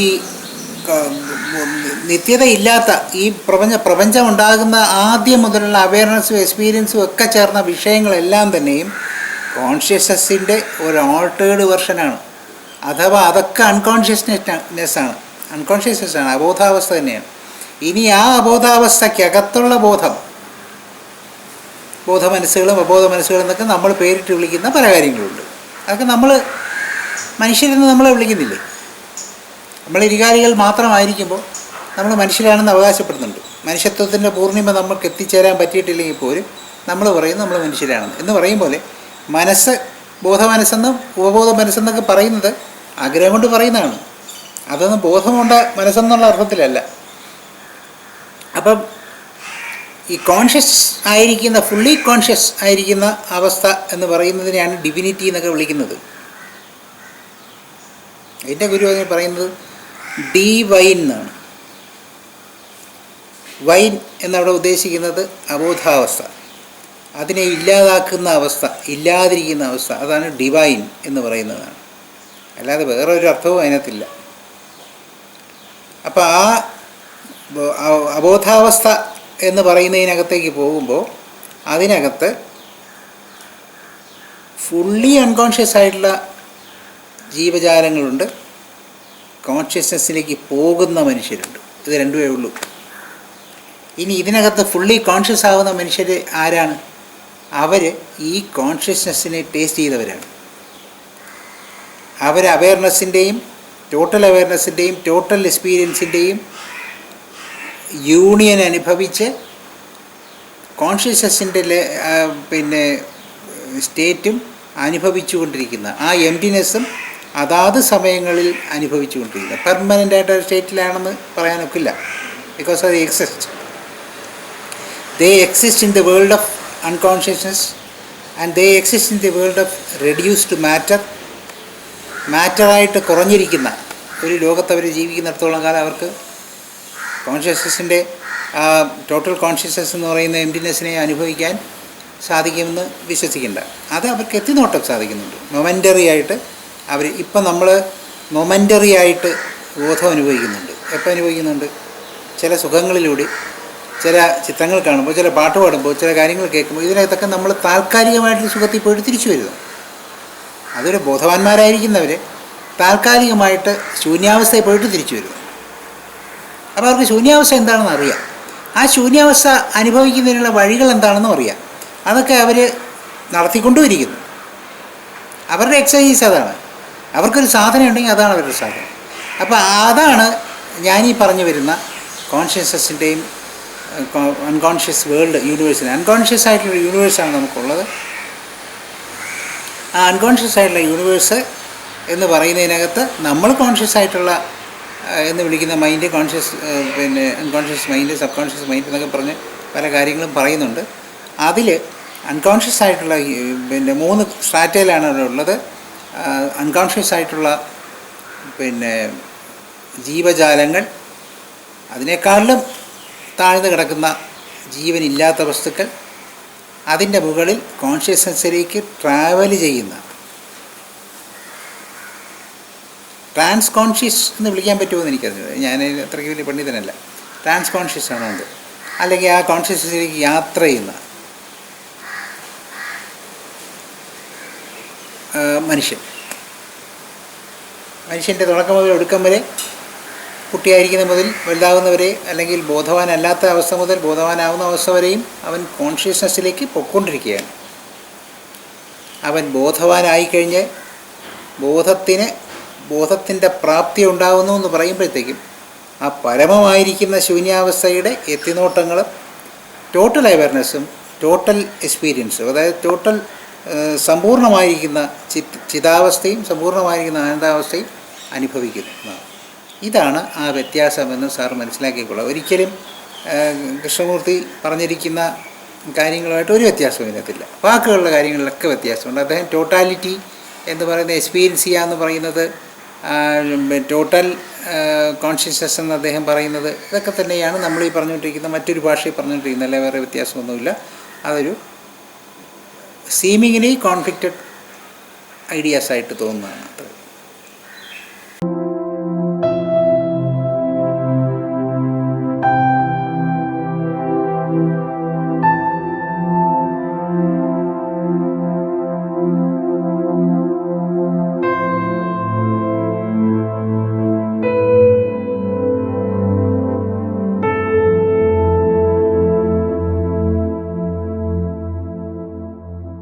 നിത്യതയില്ലാത്ത ഈ പ്രപഞ്ചം ഉണ്ടാകുന്ന ആദ്യം മുതലുള്ള അവയർനെസ്സും എക്സ്പീരിയൻസും ഒക്കെ ചേർന്ന വിഷയങ്ങളെല്ലാം തന്നെയും കോൺഷ്യസ്നെസ്സിൻ്റെ ഒരു ഓൾട്ടേർഡ് വെർഷനാണ്. അഥവാ അതൊക്കെ അൺകോൺഷ്യസ്നെസ്സാണ്, അബോധാവസ്ഥ തന്നെയാണ്. ഇനി ആ അബോധാവസ്ഥയ്ക്കകത്തുള്ള ബോധമനസ്സുകളും അബോധ മനസ്സുകളും എന്നൊക്കെ നമ്മൾ പേരിട്ട് വിളിക്കുന്ന പല കാര്യങ്ങളുണ്ട്. അതൊക്കെ മനുഷ്യരെന്ന് നമ്മളെ വിളിക്കുന്നില്ലേ. നമ്മൾ ഇരുകാലികൾ മാത്രമായിരിക്കുമ്പോൾ നമ്മൾ മനുഷ്യരാണെന്ന് അവകാശപ്പെടുന്നുണ്ട്. മനുഷ്യത്വത്തിൻ്റെ പൂർണ്ണിമ നമുക്ക് എത്തിച്ചേരാൻ പറ്റിയിട്ടില്ലെങ്കിൽ പോലും നമ്മൾ പറയുന്നു നമ്മൾ മനുഷ്യരാണെന്ന്. എന്ന് പറയും പോലെ മനസ്സ്, ബോധമനസ്സെന്നും ഉപബോധ മനസ്സെന്നൊക്കെ പറയുന്നത് ആഗ്രഹം കൊണ്ട് പറയുന്നതാണ്. അതൊന്നും ബോധമുണ്ട മനസ്സെന്നുള്ള അർത്ഥത്തിലല്ല. അപ്പം ഈ കോൺഷ്യസ് ആയിരിക്കുന്ന, ഫുള്ളി കോൺഷ്യസ് ആയിരിക്കുന്ന അവസ്ഥ എന്ന് പറയുന്നതിനെയാണ് ഡിവിനിറ്റി എന്നൊക്കെ വിളിക്കുന്നത്. എൻ്റെ ഗുരു അതിന് പറയുന്നത് ഡിവൈൻ എന്നാണ്. വൈൻ എന്നവിടെ ഉദ്ദേശിക്കുന്നത് അബോധാവസ്ഥ, അതിനെ ഇല്ലാതാക്കുന്ന അവസ്ഥ, ഇല്ലാതിരിക്കുന്ന അവസ്ഥ, അതാണ് ഡിവൈൻ എന്ന് പറയുന്നതാണ്. അല്ലാതെ വേറെ ഒരു അർത്ഥവും അതിനകത്തില്ല. അപ്പോൾ ആ അബോധാവസ്ഥ എന്ന് പറയുന്നതിനകത്തേക്ക് പോകുമ്പോൾ അതിനകത്ത് ഫുള്ളി അൺകോൺഷ്യസ് ആയിട്ടുള്ള ജീവജാലങ്ങളുണ്ട്, കോൺഷ്യസ്നെസ്സിലേക്ക് പോകുന്ന മനുഷ്യരുണ്ട്. ഇത് രണ്ടുമേ ഉള്ളൂ. ഇനി ഇതിനകത്ത് ഫുള്ളി കോൺഷ്യസ് ആവുന്ന മനുഷ്യർ ആരാണ്? അവർ ഈ കോൺഷ്യസ്നെസ്സിനെ ടേസ്റ്റ് ചെയ്തവരാണ്. അവർ അവയർനെസ്സിൻ്റെയും ടോട്ടൽ അവയർനെസ്സിൻ്റെയും ടോട്ടൽ എക്സ്പീരിയൻസിൻ്റെയും യൂണിയൻ അനുഭവിച്ച് കോൺഷ്യസ്നെസ്സിൻ്റെ സ്റ്റേറ്റും അനുഭവിച്ചു കൊണ്ടിരിക്കുന്ന, ആ എംപ്റ്റിനെസ്സും അതാത് സമയങ്ങളിൽ അനുഭവിച്ചു കൊണ്ടിരിക്കുന്ന, പെർമനൻ്റ് ആയിട്ടൊരു സ്റ്റേറ്റിലാണെന്ന് പറയാനൊക്കില്ല. ബിക്കോസ് അത് exist. They exist in the world of unconsciousness and they exist in the world of reduced matter. മാറ്ററായിട്ട് കുറഞ്ഞിരിക്കുന്ന ഒരു ലോകത്ത് അവർ ജീവിക്കുന്നിടത്തോളം കാലം അവർക്ക് കോൺഷ്യസ്നെസ്സിൻ്റെ ടോട്ടൽ കോൺഷ്യസ്നെസ് എന്ന് പറയുന്ന എംപ്റ്റിനെസ്സിനെ അനുഭവിക്കാൻ സാധിക്കുമെന്ന് വിശ്വസിക്കേണ്ട. അത് അവർക്ക് എത്തിനോട്ടം സാധിക്കുന്നുണ്ട്. മൊമെൻ്ററി ആയിട്ട് അവർ ഇപ്പം നമ്മൾ മൊമെൻ്ററി ആയിട്ട് ബോധം അനുഭവിക്കുന്നുണ്ട്. എപ്പോൾ അനുഭവിക്കുന്നുണ്ട്? ചില സുഖങ്ങളിലൂടെ, ചില ചിത്രങ്ങൾ കാണുമ്പോൾ, ചില പാട്ട് പാടുമ്പോൾ, ചില കാര്യങ്ങൾ കേൾക്കുമ്പോൾ, ഇതിനകത്തൊക്കെ നമ്മൾ താൽക്കാലികമായിട്ട് സുഖത്തിൽ പോയിട്ട് തിരിച്ചു വരുന്നു. അതൊരു ബോധവാന്മാരായിരിക്കുന്നവർ താൽക്കാലികമായിട്ട് ശൂന്യാവസ്ഥയിൽ പോയിട്ട് തിരിച്ചു വരുന്നു. അപ്പോൾ അവർക്ക് ശൂന്യാവസ്ഥ എന്താണെന്ന് അറിയാം. ആ ശൂന്യാവസ്ഥ അനുഭവിക്കുന്നതിനുള്ള വഴികൾ എന്താണെന്നും അറിയാം. അതൊക്കെ അവർ നടത്തിക്കൊണ്ടുമിരിക്കുന്നു. അവരുടെ എക്സസൈസ് അതാണ്. അവർക്കൊരു സാധനം ഉണ്ടെങ്കിൽ അതാണ് അവരുടെ സാധനം. അപ്പോൾ അതാണ് ഞാനീ പറഞ്ഞു വരുന്ന കോൺഷ്യസ്നെസ്സിൻ്റെയും അൺകോൺഷ്യസ് വേൾഡ് യൂണിവേഴ്സിന്. അൺകോൺഷ്യസ് ആയിട്ടുള്ള യൂണിവേഴ്സാണ് നമുക്കുള്ളത്. ആ അൺകോൺഷ്യസ് ആയിട്ടുള്ള യൂണിവേഴ്സ് എന്ന് പറയുന്നതിനകത്ത് നമ്മൾ കോൺഷ്യസ് ആയിട്ടുള്ള എന്ന് വിളിക്കുന്ന mind, conscious unconscious mind, sub conscious mind എന്നൊക്കെ പറഞ്ഞ് പല കാര്യങ്ങളും പറയുന്നുണ്ട്. അതിൽ അൺകോൺഷ്യസ് ആയിട്ടുള്ള 3 സ്ട്രാറ്റയിലാണ് അവിടെ ഉള്ളത്. അൺകോൺഷ്യസ് ആയിട്ടുള്ള ജീവജാലങ്ങൾ, അതിനേക്കാളിലും താഴ്ന്നു കിടക്കുന്ന ജീവനില്ലാത്ത വസ്തുക്കൾ, അതിൻ്റെ മുകളിൽ കോൺഷ്യസ്നെസ്സിലേക്ക് ട്രാവൽ ചെയ്യുന്ന, ട്രാൻസ് കോൺഷ്യസ് എന്ന് വിളിക്കാൻ പറ്റുമോ എനിക്കറിയില്ല, ഞാൻ അത്രയ്ക്ക് വലിയ പണ്ഡിതനല്ല. ട്രാൻസ് കോൺഷ്യസ് ആണോ അത്? അല്ലെങ്കിൽ ആ കോൺഷ്യസ്നെസ്സിലേക്ക് യാത്ര ചെയ്യുന്ന മനുഷ്യൻ്റെ തുടക്കം മുതൽ ഒടുക്കം വരെ, കുട്ടിയായിരിക്കുന്ന മുതൽ വലുതാകുന്നവരെ, അല്ലെങ്കിൽ ബോധവാനല്ലാത്ത അവസ്ഥ മുതൽ ബോധവാനാവുന്ന അവസ്ഥ വരെയും അവൻ കോൺഷ്യസ്നെസ്സിലേക്ക് പൊയ്ക്കൊണ്ടിരിക്കുകയാണ്. അവൻ ബോധവാനായിക്കഴിഞ്ഞ് ബോധത്തിൻ്റെ പ്രാപ്തി ഉണ്ടാകുന്നു എന്ന് പറയുമ്പോഴത്തേക്കും ആ പരമമായിരിക്കുന്ന ശൂന്യാവസ്ഥയുടെ എത്തിനോട്ടങ്ങളും ടോട്ടൽ അവയർനെസ്സും ടോട്ടൽ എക്സ്പീരിയൻസും, അതായത് ടോട്ടൽ സമ്പൂർണ്ണമായിരിക്കുന്ന ചിതാവസ്ഥയും സമ്പൂർണ്ണമായിരിക്കുന്ന ആനന്ദാവസ്ഥയും അനുഭവിക്കുന്നു. ഇതാണ് ആ വ്യത്യാസമെന്ന് സാർ മനസ്സിലാക്കിക്കൊള്ളുക. ഒരിക്കലും കൃഷ്ണമൂർത്തി പറഞ്ഞിരിക്കുന്ന കാര്യങ്ങളുമായിട്ട് ഒരു വ്യത്യാസവും ഇതിനകത്തില്ല. വാക്കുകളുടെ കാര്യങ്ങളിലൊക്കെ വ്യത്യാസമുണ്ട്. അദ്ദേഹം ടോട്ടാലിറ്റി എന്ന് പറയുന്ന എക്സ്പീരിയൻസ് ചെയ്യുക എന്ന് പറയുന്നത്, ടോട്ടൽ കോൺഷ്യസ്നെസ് എന്ന് അദ്ദേഹം പറയുന്നത്, ഇതൊക്കെ തന്നെയാണ് നമ്മൾ ഈ പറഞ്ഞുകൊണ്ടിരിക്കുന്ന മറ്റൊരു ഭാഷയിൽ പറഞ്ഞുകൊണ്ടിരിക്കുന്നത്. അല്ല, വേറെ വ്യത്യാസമൊന്നുമില്ല. അതൊരു സീമിങ്ങിലി കോൺഫ്ലിക്റ്റഡ് ഐഡിയാസായിട്ട് തോന്നുന്നതാണ് അത്ര.